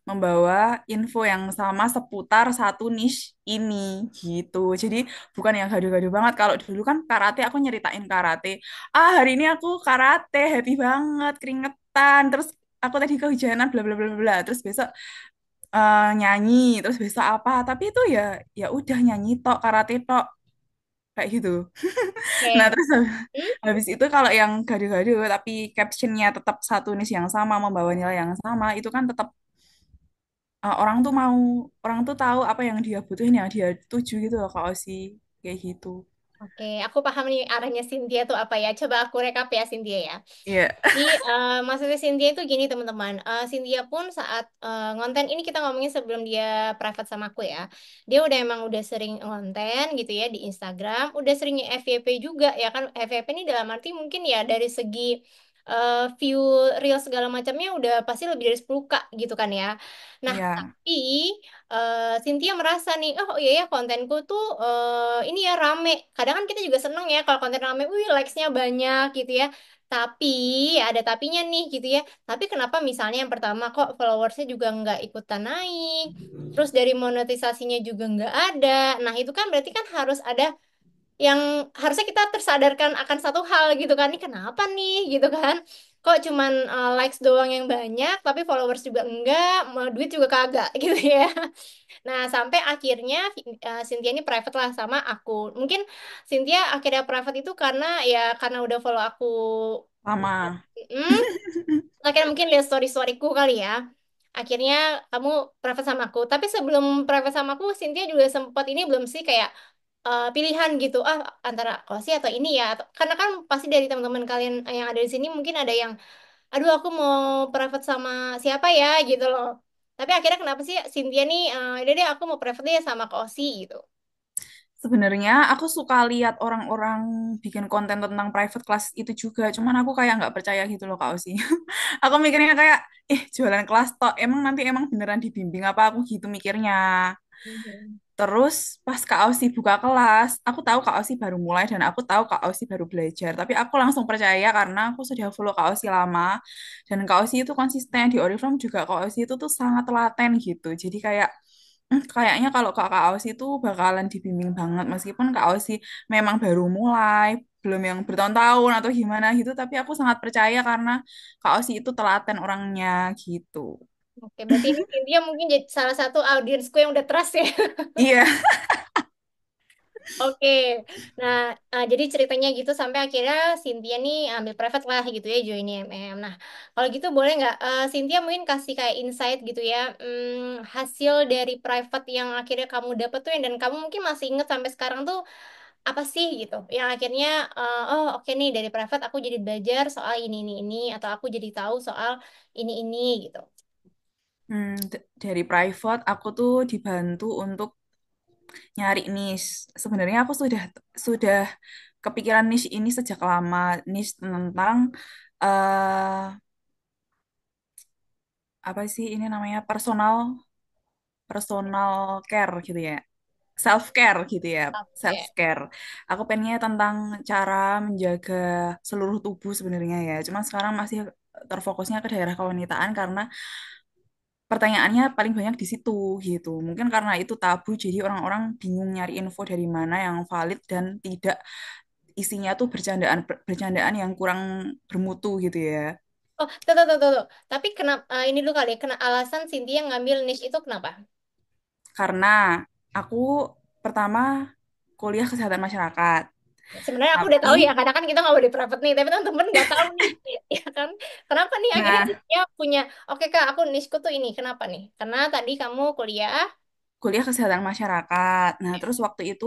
membawa info yang sama seputar satu niche ini gitu. Jadi bukan yang gaduh-gaduh banget. Kalau dulu kan karate aku nyeritain karate. Ah, hari ini aku karate, happy banget, keringetan, terus aku tadi kehujanan bla bla bla bla. Bla. Terus besok nyanyi, terus besok apa? Tapi itu ya ya udah nyanyi tok, karate tok kayak gitu. Nah, Oke. terus Hmm? habis itu kalau yang gaduh-gaduh tapi captionnya tetap satu niche yang sama, membawa nilai yang sama, itu kan tetap orang tuh mau orang tuh tahu apa yang dia butuhin yang dia tuju gitu loh Kak Osi kayak gitu. Oke, aku paham nih arahnya Cynthia tuh apa ya. Coba aku rekap ya Cynthia ya. Iya. Jadi maksudnya Cynthia itu gini teman-teman. Cynthia pun saat ngonten ini kita ngomongin sebelum dia private sama aku ya. Dia udah emang udah sering ngonten gitu ya di Instagram. Udah seringnya FYP juga ya kan. FYP ini dalam arti mungkin ya dari segi view reel segala macamnya udah pasti lebih dari 10K gitu kan ya. Nah Iya. tapi Cynthia merasa nih, oh iya ya kontenku tuh ini ya rame. Kadang kan kita juga seneng ya kalau konten rame, wih likes-nya banyak gitu ya. Tapi ada tapinya nih gitu ya. Tapi kenapa misalnya yang pertama kok followersnya juga nggak ikutan naik, terus dari monetisasinya juga nggak ada. Nah itu kan berarti kan harus ada yang harusnya kita tersadarkan akan satu hal gitu kan. Ini kenapa nih gitu kan? Kok cuman likes doang yang banyak, tapi followers juga enggak, mau duit juga kagak gitu ya. Nah, sampai akhirnya Cynthia ini private lah sama aku. Mungkin Cynthia akhirnya private itu karena ya karena udah follow aku. Lama. Hmm, akhirnya mungkin lihat story-storyku kali ya. Akhirnya kamu private sama aku. Tapi sebelum private sama aku, Cynthia juga sempat ini belum sih kayak pilihan gitu. Ah, antara Kosi atau ini ya. Karena kan pasti dari teman-teman kalian yang ada di sini mungkin ada yang, aduh aku mau private sama siapa ya gitu loh. Tapi akhirnya kenapa sih Cynthia nih, udah deh aku mau private deh sama Kosi gitu. Sebenarnya aku suka lihat orang-orang bikin konten tentang private class itu juga, cuman aku kayak nggak percaya gitu loh Kak Osi. Aku mikirnya kayak, jualan kelas tok, emang nanti emang beneran dibimbing apa aku gitu mikirnya. Mhm. Terus pas Kak Ausi buka kelas, aku tahu Kak Ausi baru mulai dan aku tahu Kak Ausi baru belajar. Tapi aku langsung percaya karena aku sudah follow Kak Ausi lama dan Kak Ausi itu konsisten di Oriflame juga Kak Ausi itu tuh sangat telaten gitu. Jadi kayak kayaknya kalau Kak Ausi itu bakalan dibimbing banget meskipun Kak Ausi memang baru mulai, belum yang bertahun-tahun atau gimana gitu. Tapi aku sangat percaya karena Kak Ausi itu telaten orangnya gitu. Oke, berarti ini Cynthia mungkin jadi salah satu audiensku yang udah trust ya. Iya. Oke, nah jadi ceritanya gitu sampai akhirnya Cynthia nih ambil private lah gitu ya join IMM. Nah kalau gitu boleh nggak Cynthia mungkin kasih kayak insight gitu ya hasil dari private yang akhirnya kamu dapet tuh yang dan kamu mungkin masih inget sampai sekarang tuh apa sih gitu yang akhirnya oh oke nih dari private aku jadi belajar soal ini atau aku jadi tahu soal ini gitu. Dari private aku tuh dibantu untuk nyari niche. Sebenarnya aku sudah kepikiran niche ini sejak lama, niche tentang eh apa sih ini namanya personal personal care gitu ya. Self care gitu ya. Self Oke. care. Aku pengennya tentang cara menjaga seluruh tubuh sebenarnya ya. Cuma sekarang masih terfokusnya ke daerah kewanitaan karena pertanyaannya paling banyak di situ gitu. Mungkin karena itu tabu, jadi orang-orang bingung nyari info dari mana yang valid dan tidak isinya tuh bercandaan bercandaan yang kurang bermutu gitu ya. Oh, tuh. Tapi kenapa ini dulu kali ya, kena alasan Cynthia ngambil niche itu kenapa? Karena aku pertama kuliah kesehatan masyarakat, Sebenarnya aku udah tahu ya, tapi kadang kan kita nggak boleh private nih, tapi teman-teman nggak tahu nih, ya kan? Kenapa nih akhirnya nah Cynthia punya, oke Kak, aku nicheku tuh ini, kenapa nih? Karena tadi kamu kuliah, kuliah kesehatan masyarakat. Nah, terus waktu itu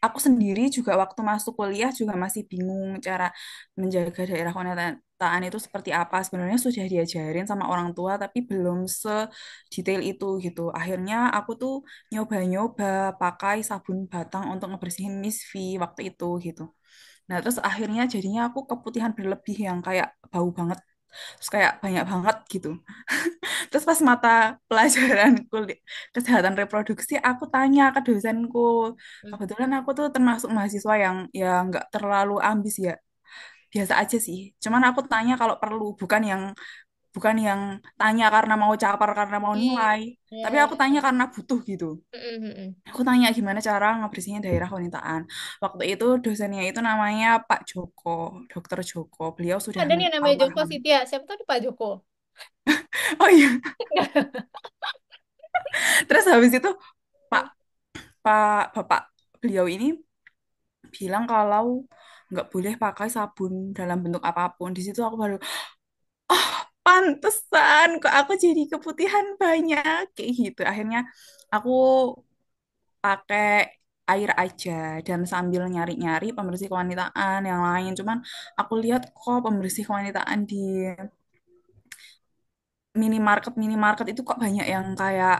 aku sendiri juga waktu masuk kuliah juga masih bingung cara menjaga daerah kewanitaaan itu seperti apa. Sebenarnya sudah diajarin sama orang tua tapi belum sedetail itu gitu. Akhirnya aku tuh nyoba-nyoba pakai sabun batang untuk ngebersihin misfi waktu itu gitu. Nah, terus akhirnya jadinya aku keputihan berlebih yang kayak bau banget. Terus kayak banyak banget gitu. Terus pas mata pelajaran kuliah kesehatan reproduksi, aku tanya ke dosenku. hmm, Kebetulan aku tuh termasuk mahasiswa yang ya nggak terlalu ambis ya, biasa aja sih. Cuman aku tanya kalau perlu, bukan yang tanya karena mau caper karena mau nilai, ya, tapi ya, aku tanya ya. karena butuh gitu. Aku tanya gimana cara ngebersihin daerah kewanitaan. Waktu itu dosennya itu namanya Pak Joko, Dokter Joko. Beliau sudah Ada nih yang namanya Joko almarhum. Sitia, siapa tahu nih Pak Joko. Oh iya, terus habis itu Pak Pak Bapak beliau ini bilang kalau nggak boleh pakai sabun dalam bentuk apapun. Di situ aku baru, pantesan kok aku jadi keputihan banyak kayak gitu. Akhirnya aku pakai air aja dan sambil nyari-nyari pembersih kewanitaan yang lain. Cuman aku lihat kok pembersih kewanitaan di minimarket itu kok banyak yang kayak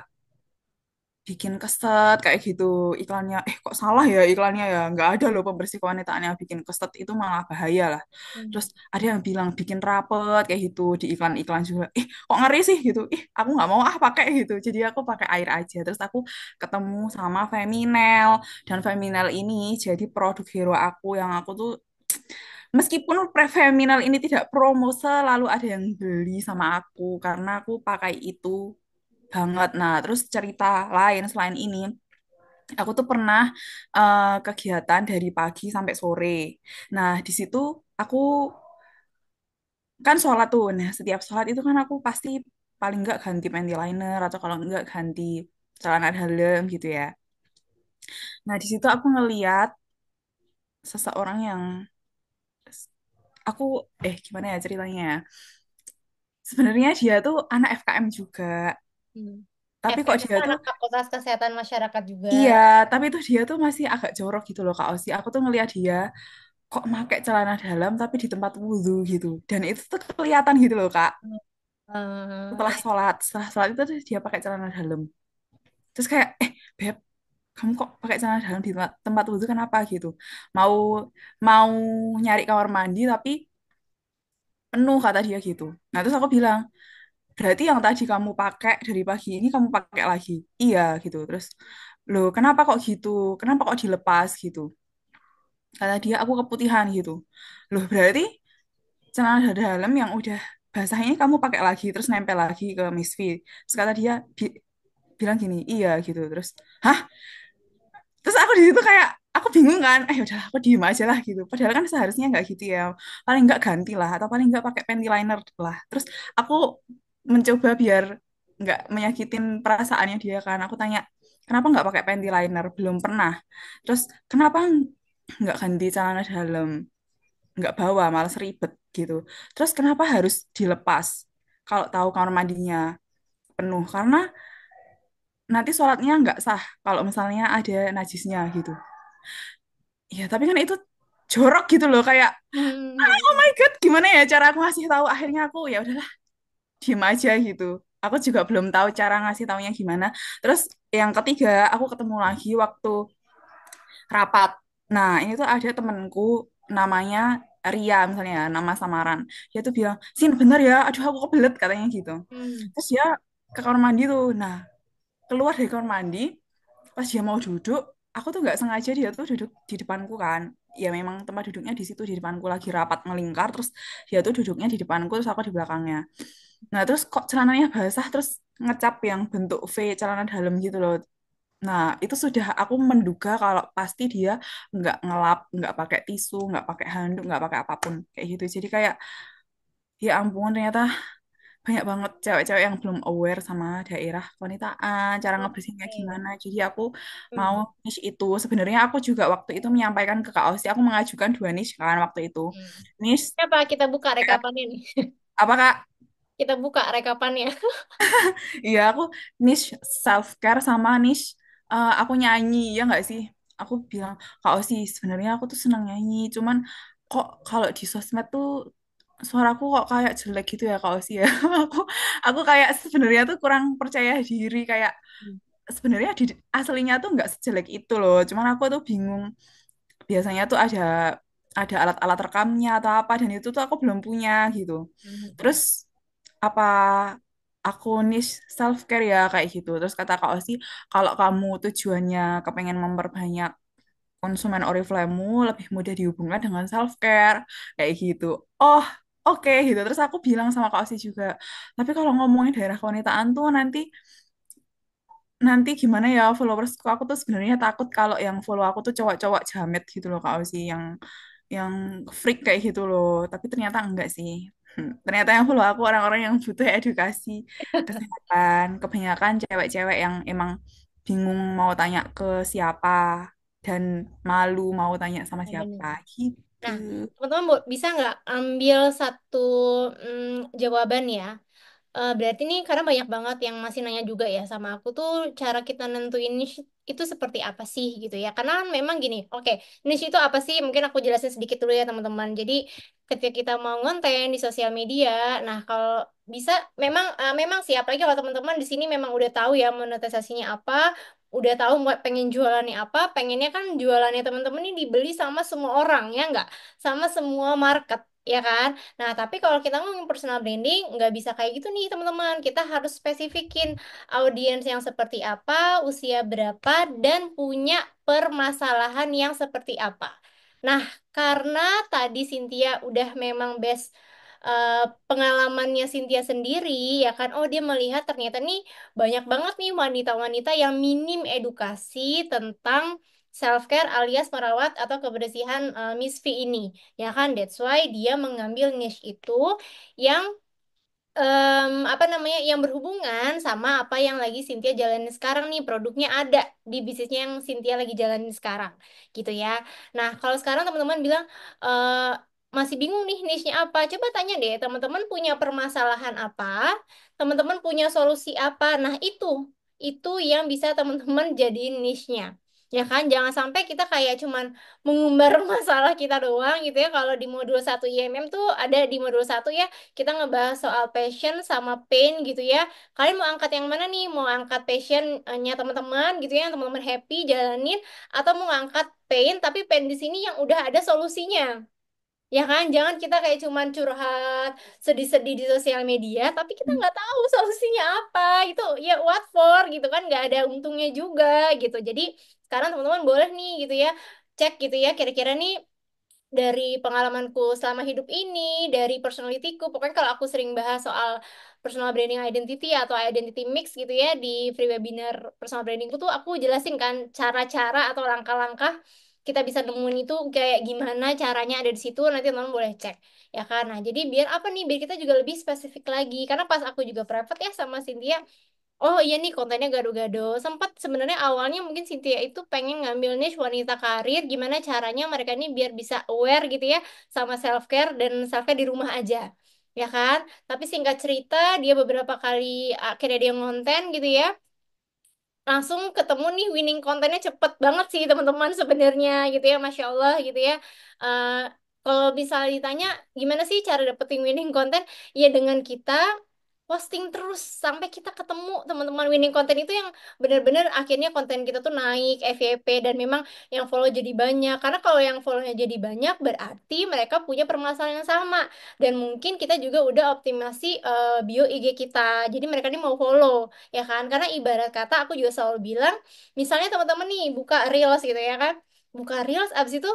bikin keset kayak gitu iklannya kok salah ya iklannya ya nggak ada loh pembersih kewanitaan yang bikin keset itu malah bahaya lah terus Hmm. ada yang bilang bikin rapet kayak gitu di iklan-iklan juga kok ngeri sih gitu aku nggak mau pakai gitu jadi aku pakai air aja terus aku ketemu sama Feminel dan Feminel ini jadi produk hero aku yang aku tuh meskipun Feminel ini tidak promo selalu ada yang beli sama aku karena aku pakai itu banget. Nah, terus cerita lain selain ini, aku tuh pernah kegiatan dari pagi sampai sore. Nah, di situ aku kan sholat tuh. Nah, setiap sholat itu kan aku pasti paling nggak ganti panty liner atau kalau nggak ganti celana dalam gitu ya. Nah, di situ aku ngeliat seseorang yang aku gimana ya ceritanya ya? Sebenarnya dia tuh anak FKM juga. Hmm. Tapi kok FKM itu dia tuh anak Fakultas Kesehatan Masyarakat juga. iya, tapi tuh dia tuh masih agak jorok gitu loh Kak Osi. Aku tuh ngeliat dia kok pakai celana dalam tapi di tempat wudhu gitu. Dan itu tuh kelihatan gitu loh Kak. Hmm. Setelah sholat itu tuh dia pakai celana dalam. Terus kayak, Beb, kamu kok pakai celana dalam di tempat wudhu kenapa gitu. Mau mau nyari kamar mandi tapi penuh kata dia gitu. Nah terus aku bilang, berarti yang tadi kamu pakai dari pagi ini kamu pakai lagi. Iya gitu. Terus loh kenapa kok gitu? Kenapa kok dilepas gitu? Kata dia aku keputihan gitu. Loh berarti celana dalam yang udah basah ini kamu pakai lagi terus nempel lagi ke Miss V. Terus kata dia bilang gini, iya gitu. Terus, hah? Terus aku di situ kayak aku bingung kan, udah aku diem aja lah gitu. Padahal kan seharusnya nggak gitu ya. Paling nggak ganti lah atau paling nggak pakai panty liner lah. Terus aku mencoba biar nggak menyakitin perasaannya dia kan. Aku tanya, kenapa nggak pakai panty liner? Belum pernah. Terus kenapa nggak ganti celana dalam? Nggak bawa, malas ribet gitu. Terus kenapa harus dilepas kalau tahu kamar mandinya penuh? Karena nanti sholatnya nggak sah kalau misalnya ada najisnya gitu. Ya, tapi kan itu jorok gitu loh kayak oh Hmm. my God, gimana ya cara aku ngasih tahu akhirnya aku ya udahlah diem aja gitu. Aku juga belum tahu cara ngasih taunya gimana. Terus yang ketiga, aku ketemu lagi waktu rapat. Nah, ini tuh ada temenku namanya Ria misalnya ya, nama samaran. Dia tuh bilang, "Sin, bentar ya, aduh aku kebelet," katanya gitu. Hmm. Terus dia ke kamar mandi tuh. Nah, keluar dari kamar mandi, pas dia mau duduk, aku tuh nggak sengaja dia tuh duduk di depanku kan. Ya memang tempat duduknya di situ di depanku lagi rapat melingkar, terus dia tuh duduknya di depanku, terus aku di belakangnya. Nah terus kok celananya basah, terus ngecap yang bentuk V celana dalam gitu loh. Nah itu sudah aku menduga kalau pasti dia nggak ngelap, nggak pakai tisu, nggak pakai handuk, nggak pakai apapun kayak gitu. Jadi kayak ya ampun ternyata banyak banget cewek-cewek yang belum aware sama daerah wanitaan, cara ngebersihinnya Oke. gimana. Jadi aku mau Hmm. niche itu. Sebenarnya aku juga waktu itu menyampaikan ke Kak Osi, aku mengajukan dua niche kan waktu itu. Hmm. Niche, Apa kita buka rekapannya nih? apa Kak? Kita buka rekapannya. Iya, aku niche self care sama niche aku nyanyi, ya nggak sih? Aku bilang, Kak Osi, sebenarnya aku tuh senang nyanyi, cuman kok kalau di sosmed tuh suaraku kok kayak jelek gitu ya Kak Osi ya. Aku aku kayak sebenarnya tuh kurang percaya diri kayak Hmm. sebenarnya di aslinya tuh nggak sejelek itu loh. Cuman aku tuh bingung. Biasanya tuh ada alat-alat rekamnya atau apa dan itu tuh aku belum punya gitu. Hmm. Terus apa aku niche self care ya kayak gitu. Terus kata Kak Osi, kalau kamu tujuannya kepengen memperbanyak konsumen Oriflame lebih mudah dihubungkan dengan self care kayak gitu. Oh, oke gitu. Terus aku bilang sama Kak Osi juga, tapi kalau ngomongin daerah kewanitaan tuh nanti gimana ya followersku aku tuh sebenarnya takut kalau yang follow aku tuh cowok-cowok jamet gitu loh Kak Osi yang freak kayak gitu loh. Tapi ternyata enggak sih. Ternyata yang follow aku orang-orang yang butuh edukasi kesehatan. Kebanyakan cewek-cewek yang emang bingung mau tanya ke siapa dan malu mau tanya sama Nah, bener. siapa gitu. Nah, teman-teman bisa nggak ambil satu jawaban ya? Berarti nih karena banyak banget yang masih nanya juga ya sama aku tuh cara kita nentuin niche itu seperti apa sih gitu ya. Karena kan memang gini, oke, niche itu apa sih? Mungkin aku jelasin sedikit dulu ya teman-teman. Jadi ketika kita mau ngonten di sosial media, nah kalau bisa memang sih apalagi kalau teman-teman di sini memang udah tahu ya monetisasinya apa, udah tahu mau pengen jualannya apa, pengennya kan jualannya teman-teman ini dibeli sama semua orang ya nggak? Sama semua market. Ya kan? Nah, tapi kalau kita ngomongin personal branding, nggak bisa kayak gitu nih, teman-teman. Kita harus spesifikin audiens yang seperti apa, usia berapa, dan punya permasalahan yang seperti apa. Nah, karena tadi Cynthia udah memang best pengalamannya Cynthia sendiri, ya kan? Oh, dia melihat ternyata nih banyak banget nih wanita-wanita yang minim edukasi tentang self-care alias merawat atau kebersihan Miss V ini. Ya kan, that's why dia mengambil niche itu yang apa namanya yang berhubungan sama apa yang lagi Cynthia jalanin sekarang nih produknya ada di bisnisnya yang Cynthia lagi jalanin sekarang gitu ya. Nah kalau sekarang teman-teman bilang eh masih bingung nih niche-nya apa, coba tanya deh teman-teman punya permasalahan apa, teman-teman punya solusi apa. Nah itu yang bisa teman-teman jadiin niche-nya. Ya kan, jangan sampai kita kayak cuman mengumbar masalah kita doang gitu ya. Kalau di modul satu IMM tuh ada di modul satu ya, kita ngebahas soal passion sama pain gitu ya. Kalian mau angkat yang mana nih? Mau angkat passionnya teman-teman gitu ya, yang teman-teman happy jalanin, atau mau angkat pain tapi pain di sini yang udah ada solusinya. Ya kan, jangan kita kayak cuman curhat sedih-sedih di sosial media, tapi kita nggak tahu solusinya apa. Itu ya what for gitu kan, nggak ada untungnya juga gitu. Jadi sekarang teman-teman boleh nih gitu ya, cek gitu ya, kira-kira nih dari pengalamanku selama hidup ini, dari personalitiku, pokoknya kalau aku sering bahas soal personal branding identity atau identity mix gitu ya di free webinar personal brandingku tuh aku jelasin kan cara-cara atau langkah-langkah kita bisa nemuin itu kayak gimana caranya ada di situ, nanti teman-teman boleh cek ya kan. Nah, jadi biar apa nih? Biar kita juga lebih spesifik lagi. Karena pas aku juga private ya sama Cynthia, oh iya nih kontennya gado-gado. Sempat sebenarnya awalnya mungkin Cynthia itu pengen ngambil niche wanita karir, gimana caranya mereka ini biar bisa aware gitu ya sama self care dan self care di rumah aja. Ya kan? Tapi singkat cerita dia beberapa kali akhirnya dia ngonten gitu ya, langsung ketemu nih winning kontennya cepet banget sih teman-teman sebenarnya gitu ya, Masya Allah gitu ya. Eh, Kalau misalnya ditanya gimana sih cara dapetin winning konten, ya dengan kita posting terus sampai kita ketemu teman-teman winning konten itu yang benar-benar akhirnya konten kita tuh naik FYP dan memang yang follow jadi banyak. Karena kalau yang follownya jadi banyak berarti mereka punya permasalahan yang sama, dan mungkin kita juga udah optimasi bio IG kita. Jadi mereka ini mau follow ya kan, karena ibarat kata aku juga selalu bilang, misalnya teman-teman nih buka reels gitu ya kan, buka reels abis itu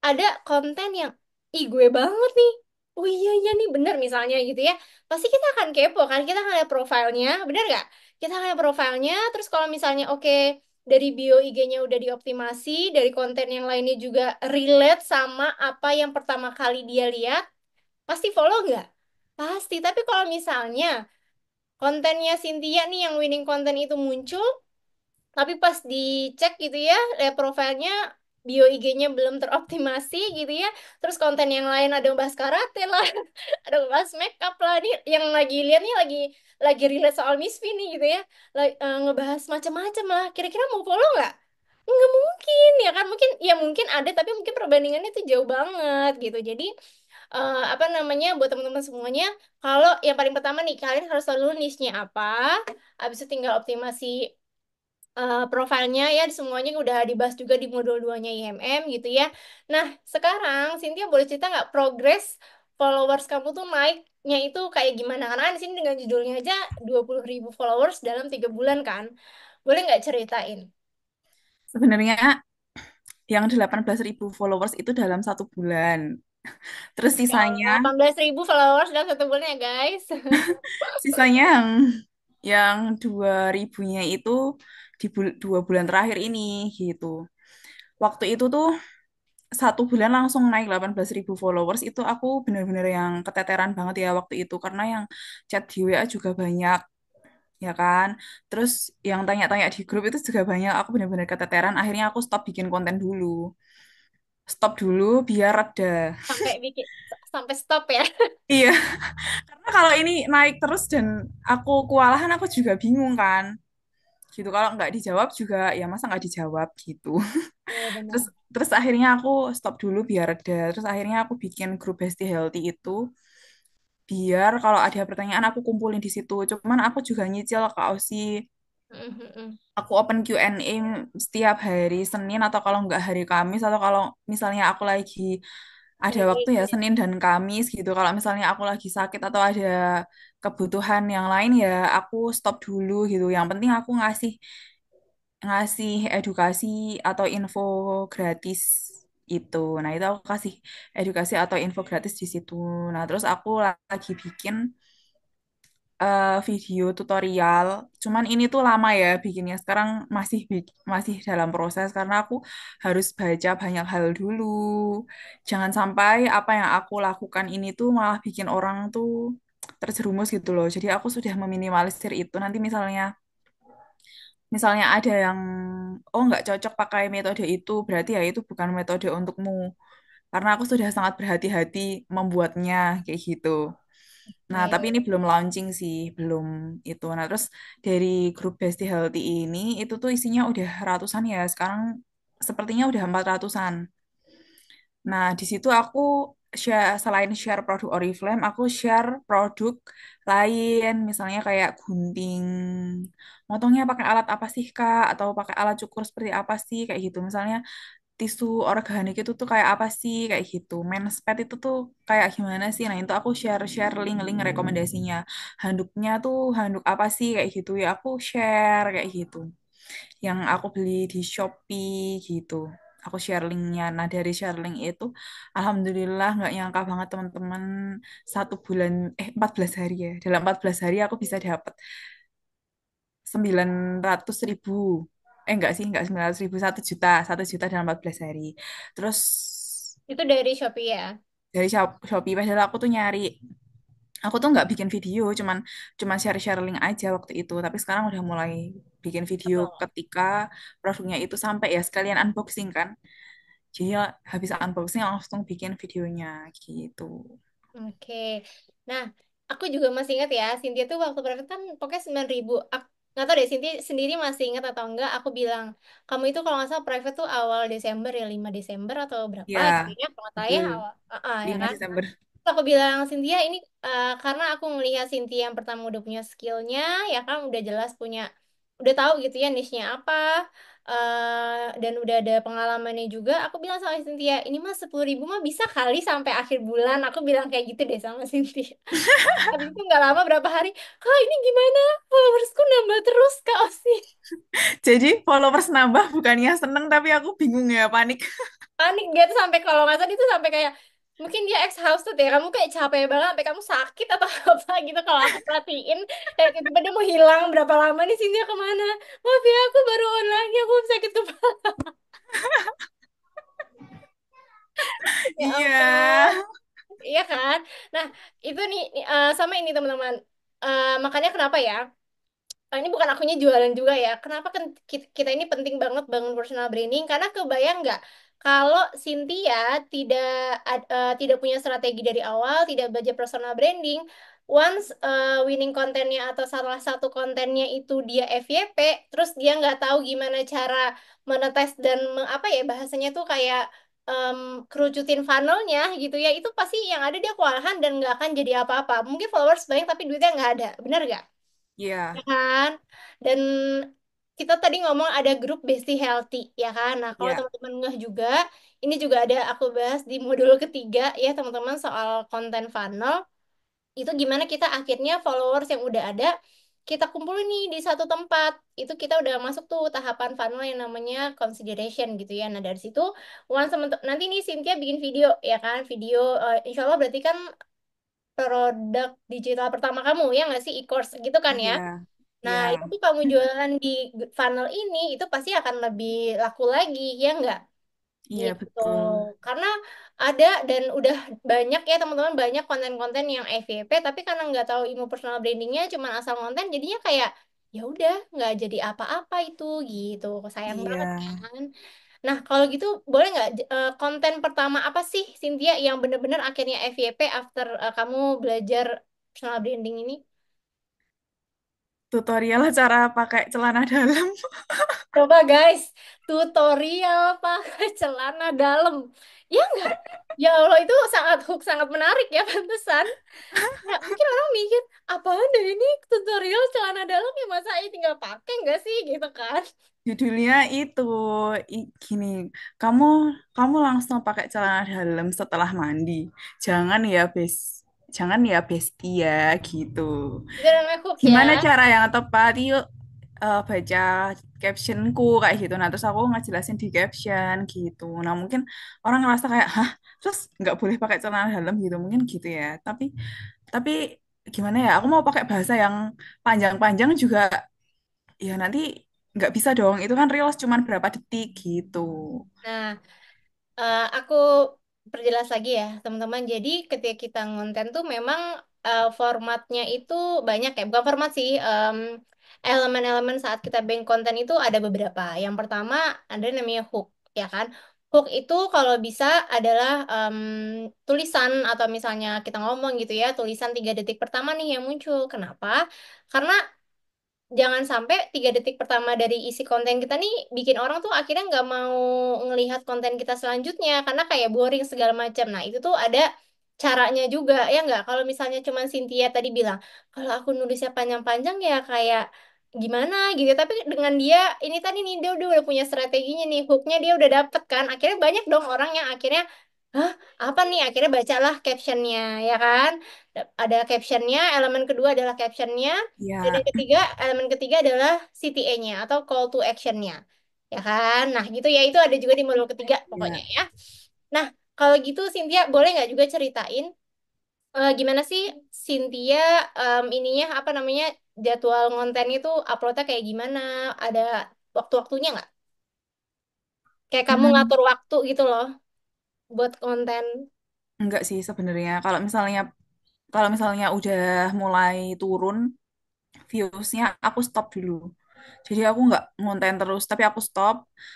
ada konten yang ih gue banget nih, oh iya iya nih bener misalnya gitu ya, pasti kita akan kepo kan, kita akan lihat profilnya, bener gak, kita akan lihat profilnya. Terus kalau misalnya oke, dari bio IG-nya udah dioptimasi, dari konten yang lainnya juga relate sama apa yang pertama kali dia lihat, pasti follow nggak? Pasti. Tapi kalau misalnya kontennya Cynthia nih yang winning konten itu muncul, tapi pas dicek gitu ya, lihat profilnya, bio IG-nya belum teroptimasi gitu ya. Terus konten yang lain ada yang bahas karate lah, ada yang bahas makeup lah. Nih yang lagi lihat nih lagi relate soal Miss V nih gitu ya. Ngebahas macam-macam lah. Kira-kira mau follow nggak? Nggak mungkin ya kan? Mungkin ya mungkin ada, tapi mungkin perbandingannya itu jauh banget gitu. Jadi apa namanya, buat teman-teman semuanya, kalau yang paling pertama nih kalian harus tahu dulu niche-nya apa. Habis itu tinggal optimasi profilnya ya, semuanya udah dibahas juga di modul 2-nya IMM gitu ya. Nah, sekarang Cynthia boleh cerita nggak progres followers kamu tuh naiknya itu kayak gimana? Karena kan di sini dengan judulnya aja 20.000 followers dalam 3 bulan kan. Boleh nggak ceritain? Sebenarnya yang 18.000 followers itu dalam 1 bulan. Terus Ya Allah, 18.000 followers dalam 1 bulan ya guys. sisanya yang 2.000-nya itu di 2 bulan terakhir ini gitu. Waktu itu tuh 1 bulan langsung naik 18.000 followers, itu aku bener-bener yang keteteran banget ya waktu itu, karena yang chat di WA juga banyak ya kan. Terus yang tanya-tanya di grup itu juga banyak. Aku bener-bener keteteran. Akhirnya aku stop bikin konten dulu. Stop dulu biar reda. Sampai bikin sampai stop ya. Iya, karena kalau ini naik terus dan aku kewalahan, aku juga bingung kan. Gitu, kalau nggak dijawab juga ya masa nggak dijawab gitu. Iya Terus benar. terus akhirnya aku stop dulu biar reda. Terus akhirnya aku bikin grup Besti Healthy itu biar kalau ada pertanyaan aku kumpulin di situ. Cuman aku juga nyicil ke Aussie. Mhm. Aku open Q&A setiap hari Senin, atau kalau nggak hari Kamis, atau kalau misalnya aku lagi ada Free waktu ya gitu ya. Senin dan Kamis gitu. Kalau misalnya aku lagi sakit atau ada kebutuhan yang lain ya aku stop dulu gitu. Yang penting aku ngasih ngasih edukasi atau info gratis itu. Nah, itu aku kasih edukasi atau info gratis di situ. Nah, terus aku lagi bikin video tutorial. Cuman ini tuh lama ya bikinnya. Sekarang masih dalam proses karena aku harus baca banyak hal dulu. Jangan sampai apa yang aku lakukan ini tuh malah bikin orang tuh terjerumus gitu loh. Jadi aku sudah meminimalisir itu. Nanti misalnya misalnya ada yang oh nggak cocok pakai metode itu, berarti ya itu bukan metode untukmu. Karena aku sudah sangat berhati-hati membuatnya kayak gitu. Nah, tapi Oke. ini belum launching sih, belum itu. Nah, terus dari grup Besti Healthy ini, itu tuh isinya udah ratusan ya. Sekarang sepertinya udah 400-an. Nah, di situ aku selain share produk Oriflame, aku share produk lain, misalnya kayak gunting, motongnya pakai alat apa sih Kak? Atau pakai alat cukur seperti apa sih? Kayak gitu. Misalnya tisu organik itu tuh kayak apa sih? Kayak gitu. Menspad itu tuh kayak gimana sih? Nah, itu aku share-share link-link rekomendasinya. Handuknya tuh handuk apa sih? Kayak gitu ya. Aku share kayak gitu yang aku beli di Shopee gitu. Aku share linknya. Nah, dari share link itu, Alhamdulillah nggak nyangka banget teman-teman 1 bulan, 14 hari ya. Dalam 14 hari aku bisa dapat 900.000. Enggak sih, enggak 900.000, 1 juta dalam 14 hari. Terus Itu dari Shopee ya. dari Shopee, padahal aku tuh nyari, aku tuh nggak bikin video, cuman cuman share-share link aja waktu itu. Tapi sekarang udah mulai bikin video Oh. ketika produknya itu sampai ya sekalian unboxing kan. Jadi ya, habis unboxing langsung bikin videonya gitu. Oke. Nah, aku juga masih ingat ya, Cynthia tuh waktu private kan pokoknya 9.000. Aku nggak tahu deh, Cynthia sendiri masih ingat atau enggak. Aku bilang, kamu itu kalau nggak salah private tuh awal Desember ya, 5 Desember atau berapa gitu Ya, ya. Kalau nggak salah ya, betul. awal, ya 5 kan. Desember. Terus aku bilang, Cynthia ini karena aku ngelihat Cynthia yang pertama udah punya skillnya, ya kan udah jelas punya, udah tahu gitu ya niche-nya apa, dan udah ada pengalamannya juga. Aku bilang sama Cynthia, ini mah 10.000 mah bisa kali sampai akhir bulan. Aku bilang kayak gitu deh sama Cynthia. Habis itu nggak lama berapa hari, kak ini gimana? Followersku nambah terus kak Osi. Jadi followers nambah bukannya seneng tapi aku bingung ya panik. Panik dia tuh sampai kalau nggak salah dia tuh sampai kayak mungkin dia exhausted ya, kamu kayak capek banget sampai kamu sakit atau apa gitu kalau aku perhatiin, kayak tiba-tiba dia mau hilang berapa lama nih sini dia kemana, maaf ya aku baru on lagi aku sakit kepala. Ya Iya. ampun. Iya kan. Nah itu nih sama ini teman-teman. Makanya kenapa ya, ini bukan akunya jualan juga ya. Kenapa kan kita ini penting banget bangun personal branding? Karena kebayang nggak kalau Cynthia tidak tidak punya strategi dari awal, tidak belajar personal branding, once winning kontennya atau salah satu kontennya itu dia FYP, terus dia nggak tahu gimana cara monetize dan apa ya bahasanya tuh kayak em, kerucutin funnelnya gitu ya, itu pasti yang ada dia kewalahan dan nggak akan jadi apa-apa. Mungkin followers banyak tapi duitnya nggak ada, bener nggak? Ya Iya. kan? Dan kita tadi ngomong ada grup Besti Healthy, ya kan? Nah, kalau Iya. teman-teman ngeh juga, ini juga ada aku bahas di modul ketiga ya, teman-teman, soal konten funnel. Itu gimana kita akhirnya followers yang udah ada, kita kumpulin nih di satu tempat. Itu kita udah masuk tuh tahapan funnel yang namanya consideration gitu ya. Nah, dari situ, nanti nih Cynthia bikin video, ya kan? Video, insya Allah berarti kan produk digital pertama kamu, ya nggak sih? E-course gitu kan ya? Iya. Nah, Iya. itu tuh kamu jualan di funnel ini, itu pasti akan lebih laku lagi, ya nggak? Iya Gitu. betul. Karena ada dan udah banyak ya teman-teman, banyak konten-konten yang FYP, tapi karena nggak tahu ilmu personal brandingnya, cuma asal konten, jadinya kayak ya udah nggak jadi apa-apa itu gitu. Sayang banget Iya. kan. Nah, kalau gitu boleh nggak konten pertama apa sih Cynthia yang bener-bener akhirnya FYP after kamu belajar personal branding ini? Tutorial cara pakai celana dalam. Coba guys, tutorial pakai celana dalam. Ya nggak? Ya Allah itu sangat hook, sangat menarik ya pantesan. Ya, mungkin orang mikir, apaan deh ini tutorial celana dalam ya masa ini tinggal pakai nggak sih gitu kan? Judulnya itu gini, kamu kamu langsung pakai celana dalam setelah mandi. Jangan ya, jangan ya bestia gitu. Itu namanya hook ya. Gimana cara yang tepat? Yuk baca captionku kayak gitu. Nah, terus aku ngejelasin di caption gitu. Nah, mungkin orang ngerasa kayak, hah, terus nggak boleh pakai celana dalam gitu. Mungkin gitu ya. Tapi gimana ya? Aku mau pakai bahasa yang panjang-panjang juga. Ya nanti nggak bisa dong. Itu kan reels cuman berapa detik gitu. Nah, aku perjelas lagi ya, teman-teman. Jadi ketika kita ngonten tuh memang formatnya itu banyak ya. Bukan format sih, elemen-elemen saat kita bank konten itu ada beberapa. Yang pertama ada namanya hook, ya kan? Hook itu kalau bisa adalah tulisan atau misalnya kita ngomong gitu ya, tulisan 3 detik pertama nih yang muncul. Kenapa? Karena jangan sampai 3 detik pertama dari isi konten kita nih bikin orang tuh akhirnya nggak mau ngelihat konten kita selanjutnya karena kayak boring segala macam. Nah, itu tuh ada caranya juga ya nggak? Kalau misalnya cuman Cynthia tadi bilang, kalau aku nulisnya panjang-panjang ya kayak gimana gitu. Tapi dengan dia ini tadi nih dia udah punya strateginya nih, hooknya dia udah dapet kan. Akhirnya banyak dong orang yang akhirnya, hah, apa nih? Akhirnya bacalah captionnya ya kan. Ada captionnya, elemen kedua adalah captionnya. Dan Ya, yang ketiga, elemen ketiga adalah CTA-nya atau call to action-nya. Ya kan? Nah, gitu ya. Itu ada juga di modul ketiga pokoknya ya. ya. Nah, kalau gitu Cynthia boleh nggak juga ceritain gimana sih Cynthia ininya apa namanya jadwal konten itu uploadnya kayak gimana? Ada waktu-waktunya nggak? Kayak kamu Hmm, ngatur waktu gitu loh buat konten. enggak sih sebenarnya. Kalau misalnya udah mulai turun viewsnya, aku stop dulu. Jadi aku nggak ngonten terus, tapi aku stop.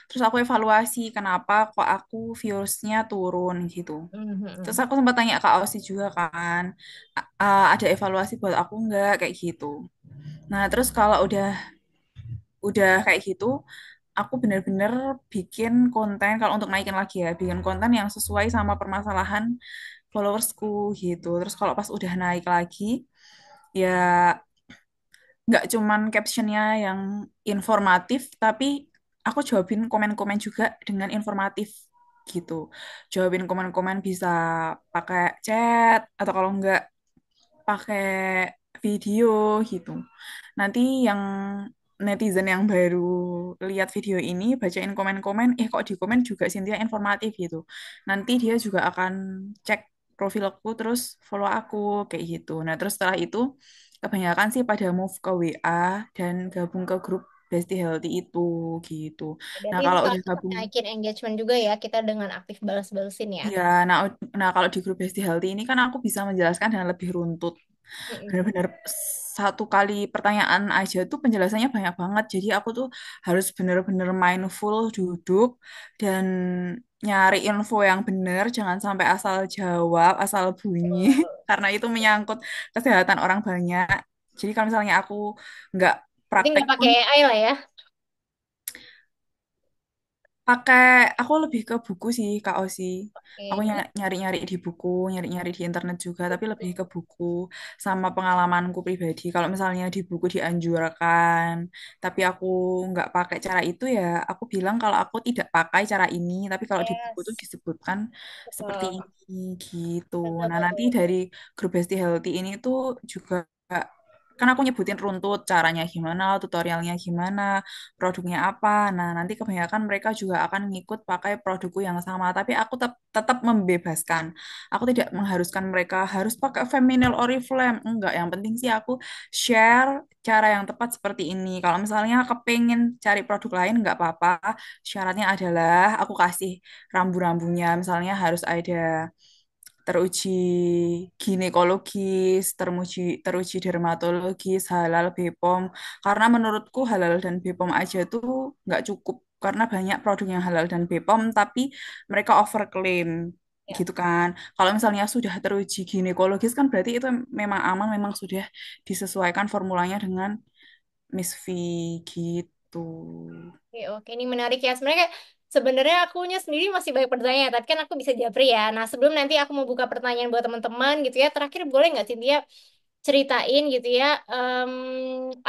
Terus aku evaluasi kenapa kok aku viewsnya turun gitu. Terus Mhm. aku sempat tanya ke Ausi juga kan, ada evaluasi buat aku nggak kayak gitu. Nah, terus kalau udah kayak gitu, aku bener-bener bikin konten kalau untuk naikin lagi ya, bikin konten yang sesuai sama permasalahan followersku gitu. Terus kalau pas udah naik lagi, ya nggak cuman captionnya yang informatif, tapi aku jawabin komen-komen juga dengan informatif gitu. Jawabin komen-komen bisa pakai chat atau kalau nggak pakai video gitu. Nanti yang netizen yang baru lihat video ini bacain komen-komen, kok di komen juga Cynthia informatif gitu. Nanti dia juga akan cek profilku terus follow aku kayak gitu. Nah, terus setelah itu kebanyakan sih pada move ke WA dan gabung ke grup Besti Healthy itu gitu. Nah, Berarti itu kalau salah udah satu gabung. naikin engagement juga ya kita dengan aktif balas-balasin ya. Iya, nah kalau di grup Besti Healthy ini kan aku bisa menjelaskan dengan lebih runtut. Mm-mm. Benar-benar satu kali pertanyaan aja tuh penjelasannya banyak banget. Jadi aku tuh harus benar-benar mindful duduk dan nyari info yang benar, jangan sampai asal jawab, asal bunyi, karena itu menyangkut kesehatan orang banyak. Jadi kalau misalnya aku nggak Berarti praktek nggak pun pakai AI lah ya. pakai, aku lebih ke buku sih Kak Osi. Oke, Aku jadi nyari-nyari di buku, nyari-nyari di internet juga, tapi lebih ke buku sama pengalamanku pribadi. Kalau misalnya di buku dianjurkan, tapi aku nggak pakai cara itu ya, aku bilang kalau aku tidak pakai cara ini, tapi kalau di buku tuh yes, disebutkan seperti betul. ini gitu. Betul, Nah, nanti betul. dari grup Besti Healthy ini tuh juga kan aku nyebutin runtut caranya gimana, tutorialnya gimana, produknya apa. Nah, nanti kebanyakan mereka juga akan ngikut pakai produkku yang sama, tapi aku tetap membebaskan. Aku tidak mengharuskan mereka harus pakai Feminil Oriflame. Enggak, yang penting sih aku share cara yang tepat seperti ini. Kalau misalnya kepengen cari produk lain, nggak apa-apa. Syaratnya adalah aku kasih rambu-rambunya. Misalnya harus ada teruji ginekologis, teruji dermatologis, halal BPOM. Karena menurutku halal dan BPOM aja tuh nggak cukup. Karena banyak produk yang halal dan BPOM, tapi mereka overclaim Ya. gitu kan. Kalau misalnya sudah teruji ginekologis kan berarti itu memang aman, memang sudah disesuaikan formulanya dengan Miss V gitu. Oke, oke, ini menarik ya. Sebenarnya akunya sendiri masih banyak pertanyaan, tapi kan aku bisa japri ya. Nah, sebelum nanti aku mau buka pertanyaan buat teman-teman gitu ya, terakhir boleh nggak sih dia ceritain gitu ya,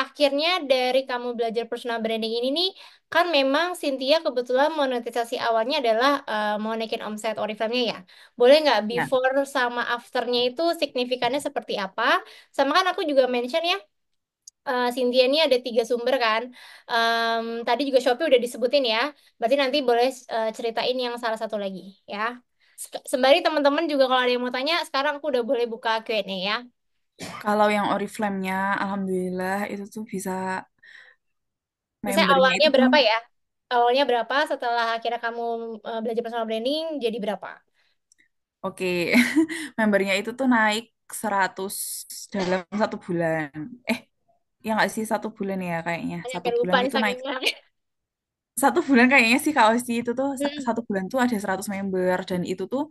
akhirnya dari kamu belajar personal branding ini nih, kan memang Cynthia kebetulan monetisasi awalnya adalah mau naikin omset Oriflame-nya ya. Boleh nggak Ya, before sama afternya itu signifikannya seperti apa? Sama kan aku juga mention ya, Cynthia ini ada 3 sumber kan. Tadi juga Shopee udah disebutin ya. Berarti nanti boleh ceritain yang salah satu lagi ya. Sembari teman-teman juga kalau ada yang mau tanya, sekarang aku udah boleh buka Q&A ya. kalau yang Oriflame-nya, alhamdulillah itu tuh bisa Misalnya membernya awalnya itu tuh. berapa ya? Awalnya berapa setelah akhirnya kamu belajar personal branding jadi berapa? Oke, membernya itu tuh naik 100 dalam 1 bulan. Ya nggak sih 1 bulan ya kayaknya. Banyak Satu yang lupa bulan nih itu saking naik banyak. satu bulan kayaknya sih Kak Osi itu tuh Hmm. satu bulan tuh ada 100 member dan itu tuh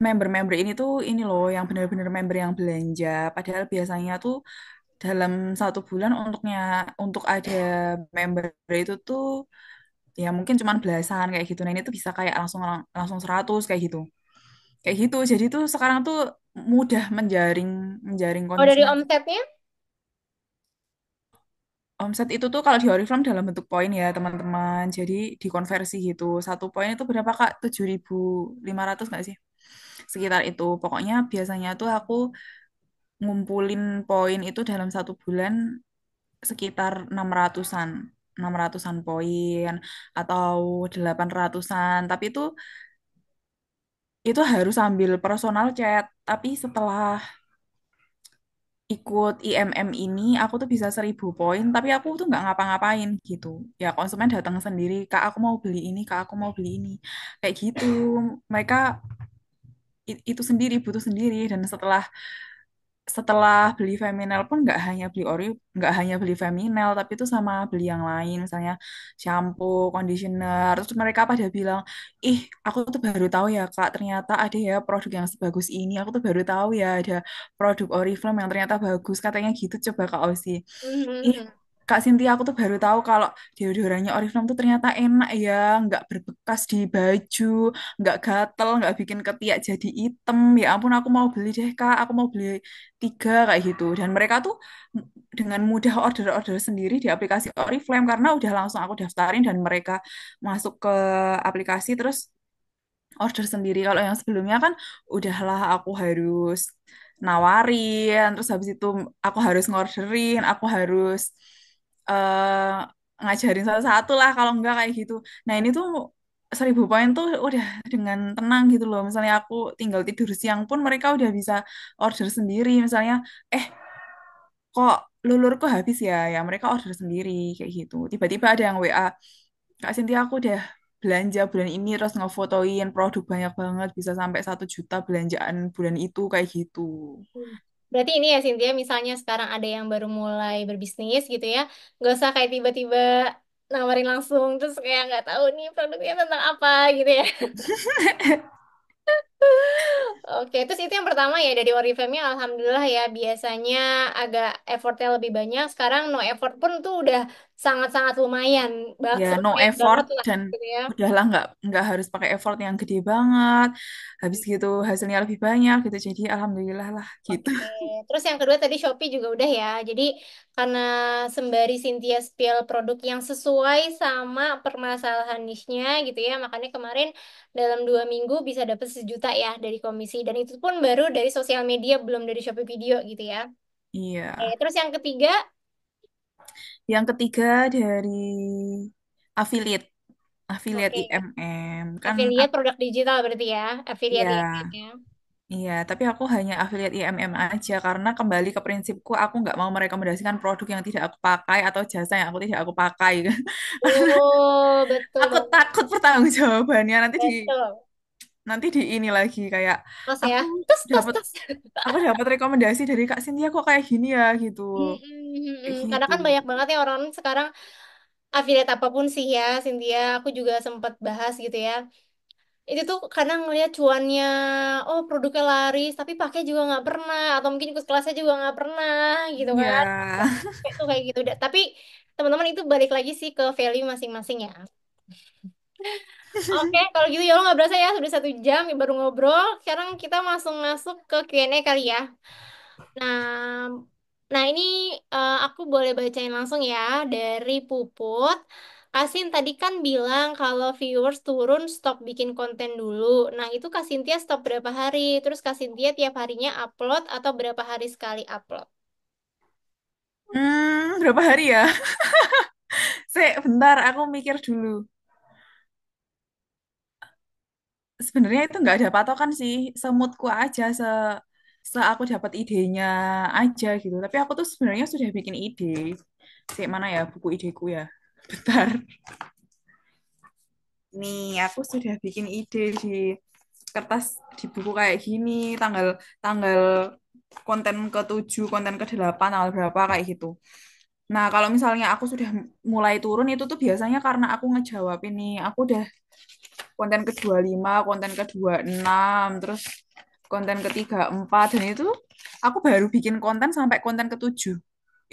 member-member ini tuh ini loh yang benar-benar member yang belanja. Padahal biasanya tuh dalam satu bulan untuk ada member itu tuh ya mungkin cuman belasan kayak gitu. Nah ini tuh bisa kayak langsung langsung 100 kayak gitu. Kayak gitu. Jadi tuh sekarang tuh mudah menjaring menjaring Oh, dari konsumen. omsetnya? Omset itu tuh kalau di Oriflame dalam bentuk poin ya teman-teman. Jadi dikonversi gitu. Satu poin itu berapa Kak? 7.500 nggak sih? Sekitar itu. Pokoknya biasanya tuh aku ngumpulin poin itu dalam satu bulan sekitar 600-an. 600-an poin atau 800-an. Tapi itu harus sambil personal chat. Tapi setelah ikut IMM ini aku tuh bisa 1.000 poin tapi aku tuh nggak ngapa-ngapain gitu ya konsumen datang sendiri kak aku mau beli ini kak aku mau beli ini kayak gitu mereka itu sendiri butuh sendiri dan setelah setelah beli Feminel pun nggak hanya beli Feminel tapi itu sama beli yang lain misalnya shampoo, conditioner terus mereka pada bilang ih aku tuh baru tahu ya Kak ternyata ada ya produk yang sebagus ini aku tuh baru tahu ya ada produk Oriflame yang ternyata bagus katanya gitu coba Kak Osi ih Mhm. Kak Sintia aku tuh baru tahu kalau deodorannya Oriflame tuh ternyata enak ya nggak berbekas di baju nggak gatel nggak bikin ketiak jadi item ya ampun aku mau beli deh Kak aku mau beli 3 kayak gitu dan mereka tuh dengan mudah order-order sendiri di aplikasi Oriflame karena udah langsung aku daftarin dan mereka masuk ke aplikasi terus order sendiri. Kalau yang sebelumnya kan udahlah aku harus nawarin, terus habis itu aku harus ngorderin, aku harus eh ngajarin satu-satu lah kalau enggak kayak gitu. Nah ini tuh 1.000 poin tuh udah dengan tenang gitu loh. Misalnya aku tinggal tidur siang pun mereka udah bisa order sendiri. Misalnya, kok lulurku habis ya, ya mereka order sendiri kayak gitu. Tiba-tiba ada yang WA, Kak Sintia aku udah belanja bulan ini terus ngefotoin produk banyak banget bisa sampai 1 juta belanjaan bulan itu kayak gitu. Hmm. Berarti ini ya Cynthia, misalnya sekarang ada yang baru mulai berbisnis gitu ya, nggak usah kayak tiba-tiba nawarin langsung, terus kayak nggak tahu nih produknya tentang apa gitu ya. Oke, terus itu yang pertama ya dari Oriflame-nya, alhamdulillah ya biasanya agak effortnya lebih banyak. Sekarang no effort pun tuh udah sangat-sangat lumayan, Ya no lumayan effort banget lah dan gitu ya. udahlah nggak harus pakai effort yang gede banget. Habis gitu hasilnya lebih banyak gitu. Jadi alhamdulillah lah gitu. Oke, terus yang kedua tadi Shopee juga udah ya. Jadi karena sembari Cynthia spill produk yang sesuai sama permasalahan niche-nya gitu ya, makanya kemarin dalam 2 minggu bisa dapat 1 juta ya dari komisi. Dan itu pun baru dari sosial media, belum dari Shopee Video gitu ya. Oke, Iya. terus yang ketiga, Yang ketiga dari affiliate affiliate oke, IMM kan affiliate aku produk digital berarti ya, affiliate ya. IMM-nya. Iya, tapi aku hanya affiliate IMM aja karena kembali ke prinsipku aku nggak mau merekomendasikan produk yang tidak aku pakai atau jasa yang aku tidak aku pakai. Karena Oh, betul aku banget. takut pertanggungjawabannya Betul. nanti di ini lagi kayak Tos aku ya. Tos, tos, dapat tos. aku dapat rekomendasi dari Kak Cynthia kok kayak gini ya gitu. Kayak Karena gitu. kan banyak banget ya orang sekarang affiliate apapun sih ya, Cynthia. Aku juga sempat bahas gitu ya. Itu tuh kadang ngeliat cuannya, oh produknya laris, tapi pakai juga nggak pernah, atau mungkin ikut kelasnya juga nggak pernah, gitu Iya. kan? Kayak tuh kayak gitu. Tapi teman-teman itu balik lagi sih ke value masing-masing ya. Oke, kalau gitu ya lo nggak berasa ya, sudah 1 jam ya baru ngobrol. Sekarang kita langsung masuk ke Q&A kali ya. Nah, nah ini aku boleh bacain langsung ya dari Puput. Kasin tadi kan bilang kalau viewers turun stop bikin konten dulu. Nah itu Kak Cynthia stop berapa hari? Terus Kak Cynthia tiap harinya upload atau berapa hari sekali upload? Berapa hari ya? Bentar, aku mikir dulu. Sebenarnya itu nggak ada patokan sih, semutku aja, se aku dapat idenya aja gitu. Tapi aku tuh sebenarnya sudah bikin ide. Mana ya buku ideku ya? Bentar. Nih, aku sudah bikin ide di kertas di buku kayak gini, tanggal tanggal konten ke-7 konten ke-8 tanggal berapa kayak gitu. Nah, kalau misalnya aku sudah mulai turun itu tuh biasanya karena aku ngejawab ini, aku udah konten ke-25, konten ke-26, terus konten ke-34, dan itu aku baru bikin konten sampai konten ke-7.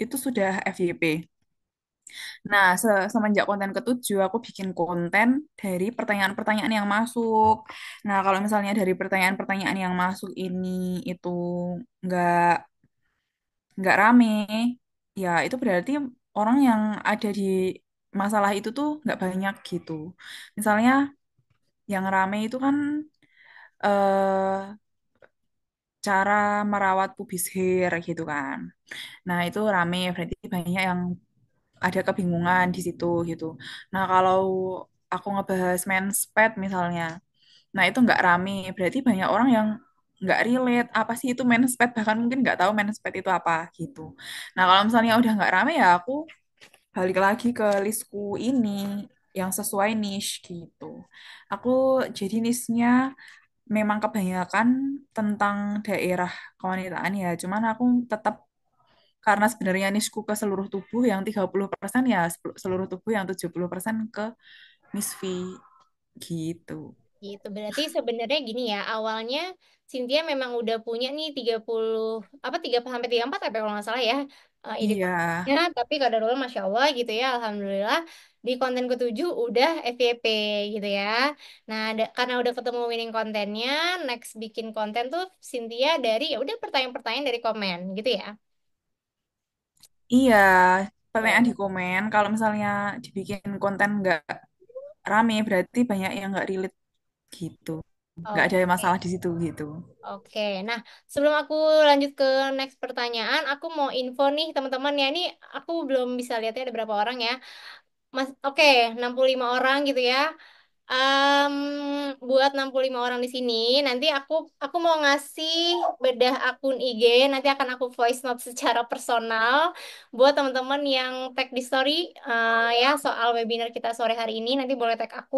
Itu sudah FYP. Nah, semenjak konten ke-7, aku bikin konten dari pertanyaan-pertanyaan yang masuk. Nah, kalau misalnya dari pertanyaan-pertanyaan yang masuk ini itu nggak nggak rame, ya itu berarti orang yang ada di masalah itu tuh nggak banyak gitu. Misalnya yang rame itu kan eh cara merawat pubis hair gitu kan. Nah, itu rame berarti banyak yang ada kebingungan di situ gitu. Nah, kalau aku ngebahas menspad misalnya, nah itu nggak rame, berarti banyak orang yang nggak relate apa sih itu menspad, bahkan mungkin nggak tahu menspad itu apa gitu. Nah, kalau misalnya udah nggak rame ya aku balik lagi ke listku ini yang sesuai niche gitu. Aku jadi niche-nya memang kebanyakan tentang daerah kewanitaan ya, cuman aku tetap karena sebenarnya nicheku ke seluruh tubuh yang 30% ya seluruh tubuh, yang 70% ke Misfi gitu. Gitu. Berarti sebenarnya gini ya, awalnya Cynthia memang udah punya nih 30 apa 3 sampai 34 apa kalau nggak salah ya. Ide Iya, kontennya, tapi kadarullah Masya Allah gitu ya, Alhamdulillah di konten ketujuh udah FYP gitu ya. Nah, karena udah ketemu winning kontennya, next bikin konten tuh Cynthia dari ya udah pertanyaan-pertanyaan dari komen gitu ya. iya. Pertanyaan di Oh, komen, kalau misalnya dibikin konten nggak rame, berarti banyak yang nggak relate gitu. Nggak ada oke. masalah di situ gitu. Oke, nah sebelum aku lanjut ke next pertanyaan, aku mau info nih teman-teman ya. Ini aku belum bisa lihatnya ada berapa orang ya. Mas, oke, 65 orang gitu ya. Em, buat 65 orang di sini, nanti aku mau ngasih bedah akun IG, nanti akan aku voice note secara personal buat teman-teman yang tag di story ya soal webinar kita sore hari ini, nanti boleh tag aku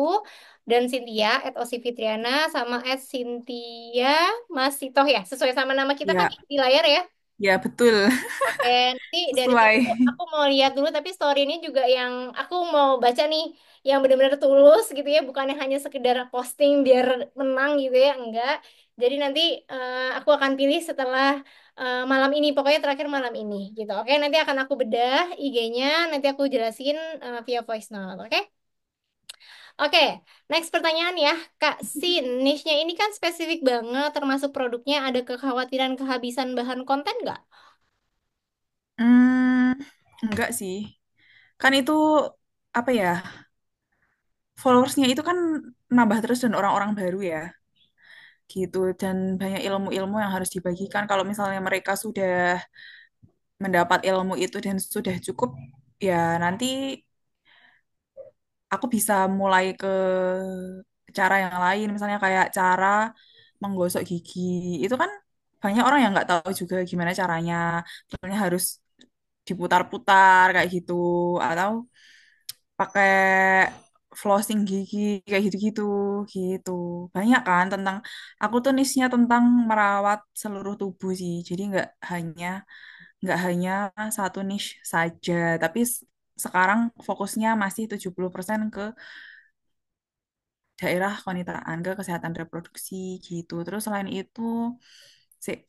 dan Cynthia @osifitriana sama @Cynthia Masitoh ya, sesuai sama nama kita kan Ya, di layar ya. ya betul. Oke, nanti dari situ Sesuai. aku mau lihat dulu, tapi story ini juga yang aku mau baca nih, yang benar-benar tulus gitu ya, bukannya hanya sekedar posting biar menang gitu ya, enggak. Jadi nanti aku akan pilih setelah malam ini, pokoknya terakhir malam ini gitu. Oke, nanti akan aku bedah IG-nya, nanti aku jelasin via voice note, oke? Oke, next pertanyaan ya, Kak Sin. Niche-nya ini kan spesifik banget, termasuk produknya ada kekhawatiran kehabisan bahan konten nggak? Hmm, enggak sih. Kan itu apa ya? Followersnya itu kan nambah terus dan orang-orang baru ya. Gitu, dan banyak ilmu-ilmu yang harus dibagikan. Kalau misalnya mereka sudah mendapat ilmu itu dan sudah cukup, ya nanti aku bisa mulai ke cara yang lain, misalnya kayak cara menggosok gigi. Itu kan banyak orang yang nggak tahu juga gimana caranya. Misalnya harus diputar-putar kayak gitu, atau pakai flossing gigi kayak gitu-gitu gitu. Banyak kan tentang aku tuh niche-nya tentang merawat seluruh tubuh sih. Jadi nggak hanya satu niche saja, tapi sekarang fokusnya masih 70% ke daerah kewanitaan, ke kesehatan reproduksi gitu. Terus selain itu,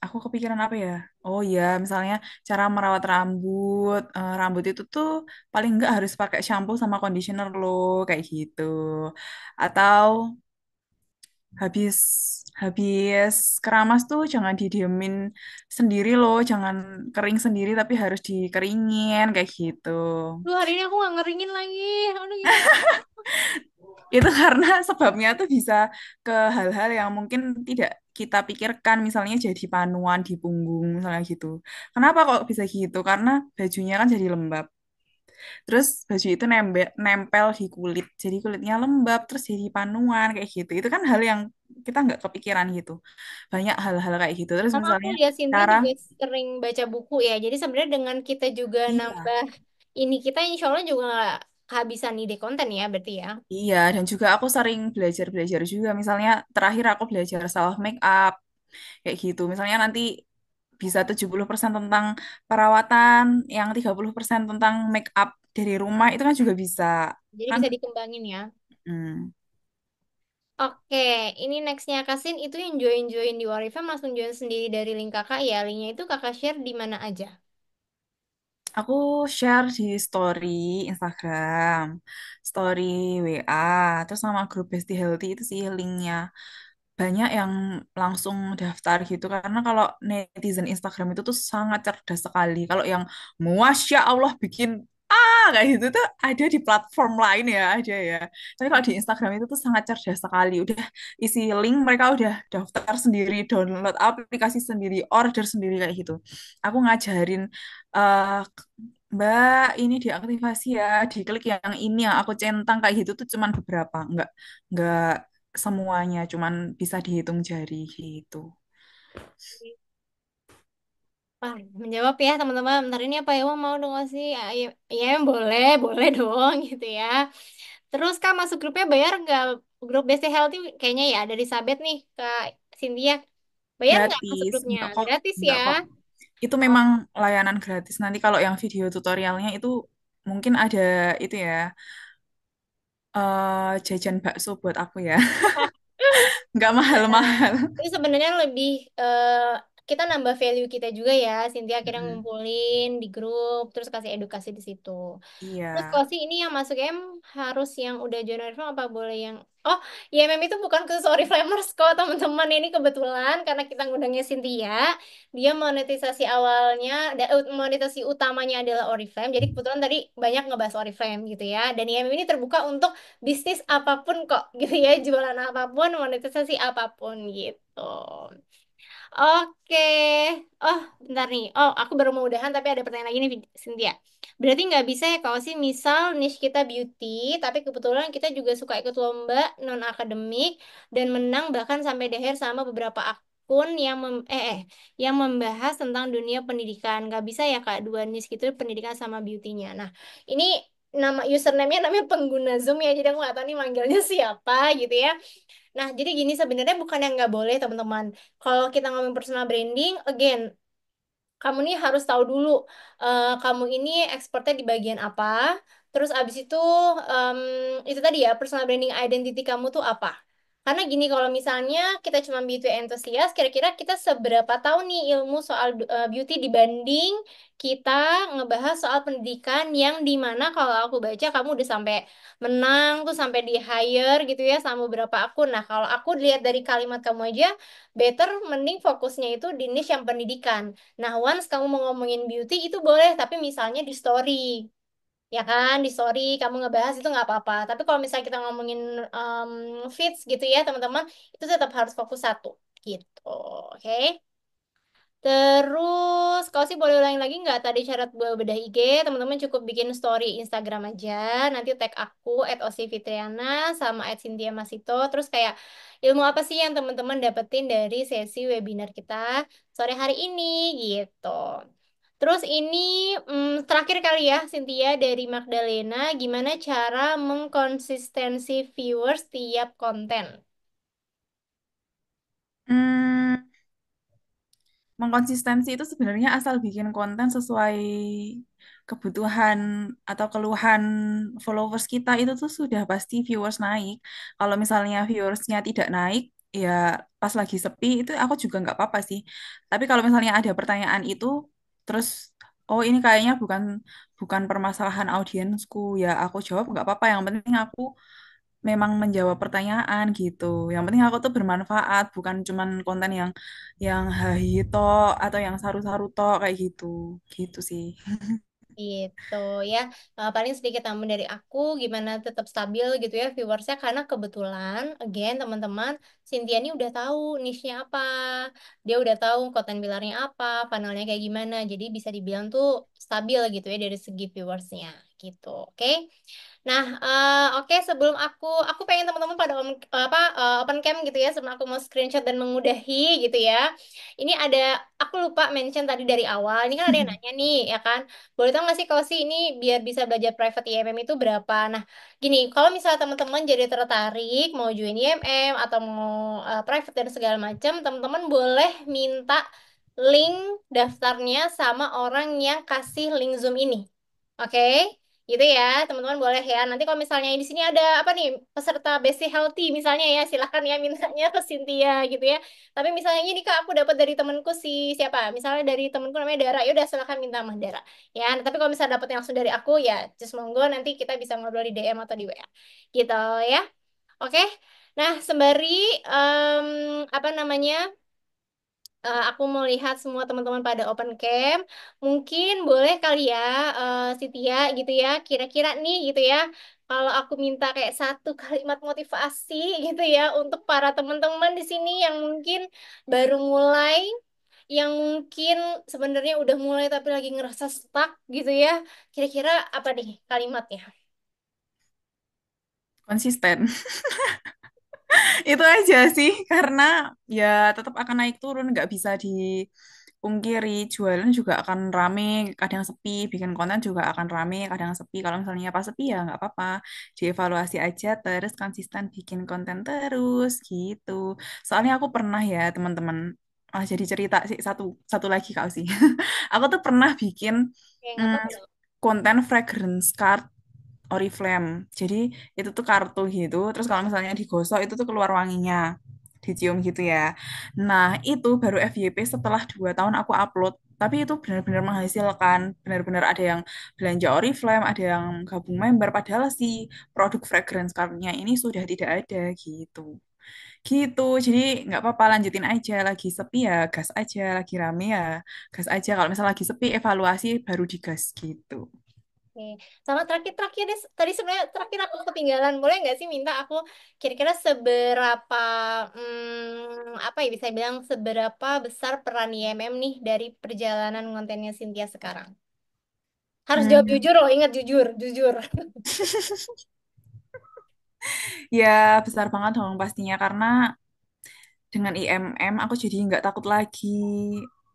aku kepikiran apa ya? Oh iya, misalnya cara merawat rambut. Rambut itu tuh paling nggak harus pakai shampoo sama conditioner loh, kayak gitu. Atau habis habis keramas tuh jangan didiemin sendiri loh, jangan kering sendiri tapi harus dikeringin kayak gitu. Duh, hari ini aku nggak ngeringin lagi. Aduh, gimana? Itu karena sebabnya tuh bisa ke hal-hal yang mungkin tidak kita pikirkan, misalnya jadi panuan di punggung, misalnya gitu. Kenapa kok bisa gitu? Karena bajunya kan jadi lembab. Terus baju itu nempel di kulit, jadi kulitnya lembab, terus jadi panuan kayak gitu. Itu kan hal yang kita nggak kepikiran gitu. Banyak hal-hal kayak gitu. Terus Sama aku misalnya lihat Cynthia cara, juga sering baca buku ya. Jadi sebenarnya dengan kita juga iya, nambah ini kita insya Allah juga nggak kehabisan ide konten ya berarti ya. iya, dan juga aku sering belajar-belajar juga. Misalnya terakhir aku belajar self make up kayak gitu. Misalnya nanti bisa 70% tentang perawatan, yang 30% tentang make up dari rumah itu kan juga bisa. Jadi Kan bisa dikembangin ya. hmm, Oke, ini nextnya Kasin itu yang join-join di Warifem langsung join sendiri dari link kakak ya. Linknya itu kakak share di mana aja. aku share di story Instagram, story WA, terus sama grup Besti Healthy itu sih linknya. Banyak yang langsung daftar gitu karena kalau netizen Instagram itu tuh sangat cerdas sekali. Kalau yang Masya Allah bikin kayak gitu tuh ada di platform lain ya ada ya. Tapi kalau di Instagram itu tuh sangat cerdas sekali. Udah isi link mereka udah daftar sendiri, download aplikasi sendiri, order sendiri kayak gitu. Aku ngajarin eh Mbak, ini diaktifasi ya, diklik yang ini yang aku centang kayak gitu tuh cuman beberapa, nggak semuanya, cuman bisa dihitung jari gitu. Wah, menjawab ya teman-teman. Bentar ini apa ya mau dong nggak sih? Ya, ya, ya, boleh, boleh dong gitu ya. Terus Kak masuk grupnya bayar nggak? Grup BC Healthy kayaknya ya dari Sabet nih Kak Cynthia. Bayar nggak masuk Gratis, grupnya? enggak kok, Gratis ya. enggak kok. Itu Oh, memang layanan gratis. Nanti kalau yang video tutorialnya itu mungkin ada itu ya, jajan bakso buat aku ya. Nggak iya. mahal-mahal. Itu sebenarnya lebih kita nambah value kita juga ya. Cynthia akhirnya Mm-mm. ngumpulin di grup, terus kasih edukasi di situ. Terus Iya, kalau sih ini yang masuk M harus yang udah join Oriflame apa boleh yang oh ya MM itu bukan khusus Oriflamers kok teman-teman ini kebetulan karena kita ngundangnya Cynthia dia monetisasi awalnya monetisasi utamanya adalah Oriflame jadi kebetulan tadi banyak ngebahas Oriflame gitu ya dan IMM ini terbuka untuk bisnis apapun kok gitu ya jualan apapun monetisasi apapun gitu. Oke. Oh, bentar nih. Oh, aku baru mau udahan tapi ada pertanyaan lagi nih, Cynthia. Berarti nggak bisa ya kalau sih misal niche kita beauty, tapi kebetulan kita juga suka ikut lomba non-akademik dan menang bahkan sampai daher sama beberapa akun yang yang membahas tentang dunia pendidikan. Nggak bisa ya Kak, dua niche gitu pendidikan sama beauty-nya. Nah, ini nama username-nya namanya pengguna Zoom ya, jadi aku nggak tahu nih manggilnya siapa gitu ya. Nah, jadi gini sebenarnya bukan yang nggak boleh teman-teman. Kalau kita ngomongin personal branding, again, kamu nih harus tahu dulu kamu ini expertnya di bagian apa. Terus abis itu tadi ya personal branding identity kamu tuh apa. Karena gini kalau misalnya kita cuma beauty enthusiast, kira-kira kita seberapa tahu nih ilmu soal beauty dibanding kita ngebahas soal pendidikan yang dimana kalau aku baca kamu udah sampai menang tuh sampai di hire gitu ya sama beberapa akun. Nah kalau aku lihat dari kalimat kamu aja, better mending fokusnya itu di niche yang pendidikan. Nah, once kamu mau ngomongin beauty itu boleh, tapi misalnya di story, ya kan? Di story kamu ngebahas itu nggak apa-apa. Tapi kalau misalnya kita ngomongin um, feeds gitu ya, teman-teman, itu tetap harus fokus satu, gitu. Oke? Terus, kalau sih boleh ulangi lagi nggak tadi syarat buat bedah IG, teman-teman cukup bikin story Instagram aja, nanti tag aku @osifitriana sama @cynthia_masito, terus kayak ilmu apa sih yang teman-teman dapetin dari sesi webinar kita sore hari ini gitu. Terus ini terakhir kali ya Cynthia dari Magdalena, gimana cara mengkonsistensi viewers tiap konten? hmm, mengkonsistensi itu sebenarnya asal bikin konten sesuai kebutuhan atau keluhan followers kita itu tuh sudah pasti viewers naik. Kalau misalnya viewersnya tidak naik, ya pas lagi sepi itu aku juga nggak apa-apa sih. Tapi kalau misalnya ada pertanyaan itu, terus oh ini kayaknya bukan bukan permasalahan audiensku, ya aku jawab nggak apa-apa. Yang penting aku memang menjawab pertanyaan gitu. Yang penting aku tuh bermanfaat, bukan cuman konten yang hahi tok atau yang saru-saru tok kayak gitu. Gitu sih. Gitu ya. Paling sedikit tambahan dari aku gimana tetap stabil gitu ya viewersnya karena kebetulan again teman-teman Cynthia ini udah tahu niche-nya apa. Dia udah tahu konten pilarnya apa, panelnya kayak gimana. Jadi bisa dibilang tuh stabil gitu ya dari segi viewersnya gitu. Oke. Nah, oke sebelum aku pengen teman-teman pada open cam gitu ya sebelum aku mau screenshot dan mengudahi gitu ya. Ini ada aku lupa mention tadi dari awal. Ini kan ada yang nanya nih ya kan. Boleh tau nggak sih kalau sih ini biar bisa belajar private IMM itu berapa? Nah, gini, kalau misalnya teman-teman jadi tertarik mau join IMM atau mau private dan segala macam, teman-teman boleh minta link daftarnya sama orang yang kasih link Zoom ini. Oke, gitu ya, teman-teman boleh ya. Nanti kalau misalnya di sini ada apa nih peserta Besti Healthy misalnya ya, silahkan ya mintanya ke Cynthia gitu ya. Tapi misalnya ini Kak, aku dapat dari temanku si siapa? Misalnya dari temanku namanya Dara, ya udah silahkan minta sama Dara. Ya, tapi kalau misalnya dapatnya langsung dari aku ya, just monggo nanti kita bisa ngobrol di DM atau di WA. Gitu ya. Oke. Nah, sembari apa namanya? Aku mau lihat semua teman-teman pada open cam. Mungkin boleh kali ya, Sitia gitu ya. Kira-kira nih gitu ya. Kalau aku minta kayak satu kalimat motivasi gitu ya untuk para teman-teman di sini yang mungkin baru mulai, yang mungkin sebenarnya udah mulai tapi lagi ngerasa stuck gitu ya. Kira-kira apa nih kalimatnya? Konsisten. Itu aja sih, karena ya tetap akan naik turun, nggak bisa dipungkiri. Jualan juga akan rame, kadang sepi, bikin konten juga akan rame, kadang sepi. Kalau misalnya pas sepi ya nggak apa-apa, dievaluasi aja, terus konsisten bikin konten terus gitu. Soalnya aku pernah ya teman-teman, jadi cerita sih satu satu lagi kau sih. Aku tuh pernah bikin Oke, nggak mm, apa-apa dong. konten fragrance card Oriflame. Jadi itu tuh kartu gitu. Terus kalau misalnya digosok itu tuh keluar wanginya, dicium gitu ya. Nah itu baru FYP setelah 2 tahun aku upload. Tapi itu benar-benar menghasilkan. Benar-benar ada yang belanja Oriflame, ada yang gabung member. Padahal si produk fragrance cardnya ini sudah tidak ada gitu. Gitu. Jadi nggak apa-apa lanjutin aja. Lagi sepi ya gas aja. Lagi rame ya gas aja. Kalau misalnya lagi sepi evaluasi baru digas gitu. Oke. Sama terakhir-terakhir deh, tadi sebenarnya terakhir aku ketinggalan. Boleh nggak sih minta aku kira-kira seberapa, apa ya bisa bilang seberapa besar peran IMM nih dari perjalanan kontennya Cynthia sekarang? Harus jawab Hmm. jujur loh, ingat jujur, jujur. Ya, besar banget dong pastinya karena dengan IMM aku jadi nggak takut lagi.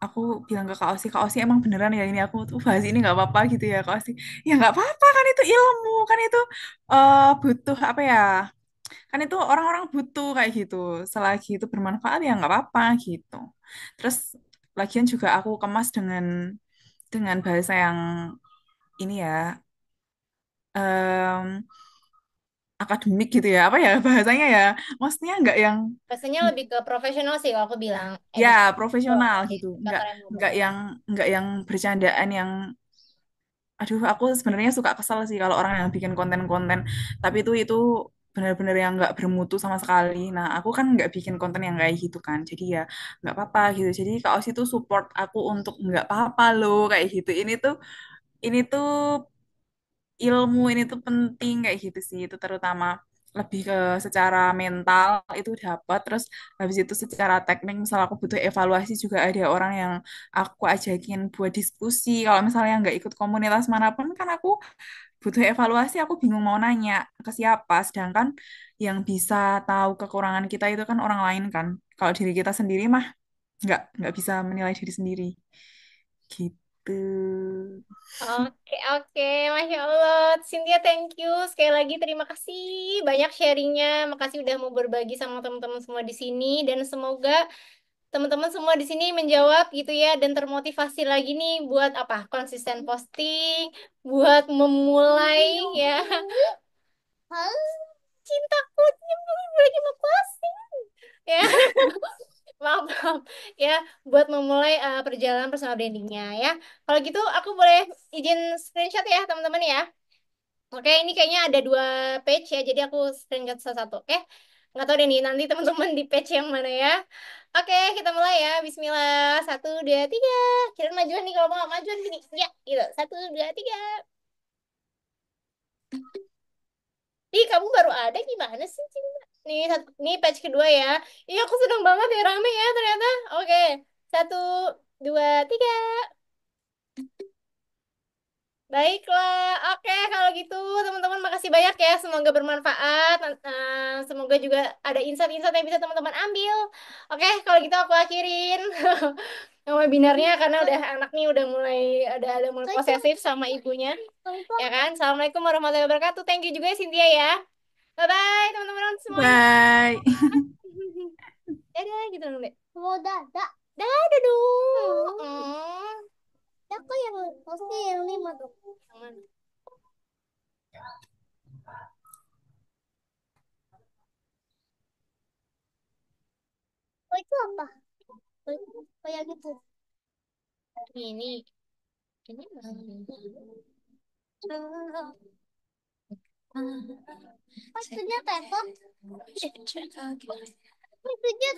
Aku bilang ke Kak Osi emang beneran ya ini aku tuh bahas ini nggak apa-apa gitu ya Kak Osi. Ya nggak apa-apa kan itu ilmu, kan itu butuh apa ya? Kan itu orang-orang butuh kayak gitu. Selagi itu bermanfaat ya nggak apa-apa gitu. Terus lagian juga aku kemas dengan bahasa yang ini ya. em, Akademik gitu ya apa ya bahasanya ya maksudnya nggak yang Biasanya lebih ke profesional sih kalau aku bilang ya educator. profesional Oke, gitu educator yang nggak ngomong. yang bercandaan yang aduh aku sebenarnya suka kesel sih kalau orang yang bikin konten-konten tapi itu benar-benar yang nggak bermutu sama sekali. Nah aku kan nggak bikin konten yang kayak gitu kan jadi ya nggak apa-apa gitu jadi Kak Osi tuh support aku untuk nggak apa-apa loh kayak gitu ini tuh ilmu ini tuh penting kayak gitu sih itu terutama lebih ke secara mental itu dapat terus habis itu secara teknik misal aku butuh evaluasi juga ada orang yang aku ajakin buat diskusi kalau misalnya nggak ikut komunitas manapun kan aku butuh evaluasi aku bingung mau nanya ke siapa sedangkan yang bisa tahu kekurangan kita itu kan orang lain kan kalau diri kita sendiri mah nggak bisa menilai diri sendiri gitu. Oke, oke, Masya Allah. Cynthia, thank you. Sekali lagi terima kasih banyak sharingnya. Makasih udah mau berbagi sama teman-teman semua di sini. Dan semoga teman-teman semua di sini menjawab gitu ya. Dan termotivasi lagi nih buat apa? Konsisten posting, buat memulai ya. Cintaku, lagi mau posting ya. Maaf, maaf. Ya, buat memulai perjalanan personal brandingnya ya. Kalau gitu aku boleh izin screenshot ya teman-teman ya. Oke, ini kayaknya ada dua page ya, jadi aku screenshot satu-satu. Oke, nggak tahu deh nih nanti teman-teman di page yang mana ya. Oke, kita mulai ya. Bismillah. Satu, dua, tiga. Kira majuan nih kalau mau majuan gini. Ya, gitu. Satu, dua, tiga. Ih, kamu baru ada gimana sih, Cinta? Nih, nih page kedua ya. Iya, aku seneng banget ya rame ya ternyata. Oke, satu, dua, tiga. Baiklah, oke kalau gitu teman-teman makasih banyak ya. Semoga bermanfaat. Semoga juga ada insight-insight yang bisa teman-teman ambil. Oke, kalau gitu aku akhirin webinarnya karena udah anak nih udah mulai ada mulai posesif sama ibunya. Ya kan? Assalamualaikum warahmatullahi wabarakatuh. Thank you juga ya Cynthia ya. Bye bye teman-teman semuanya. Bye. Dadah gitu dong, Dek. Mau dadah. Dadah dong. Ya kok yang maksudnya yang lima dong. Yang mana? Oh itu apa? Oh yang itu. Ini oh itu dia teko. Oh itu dia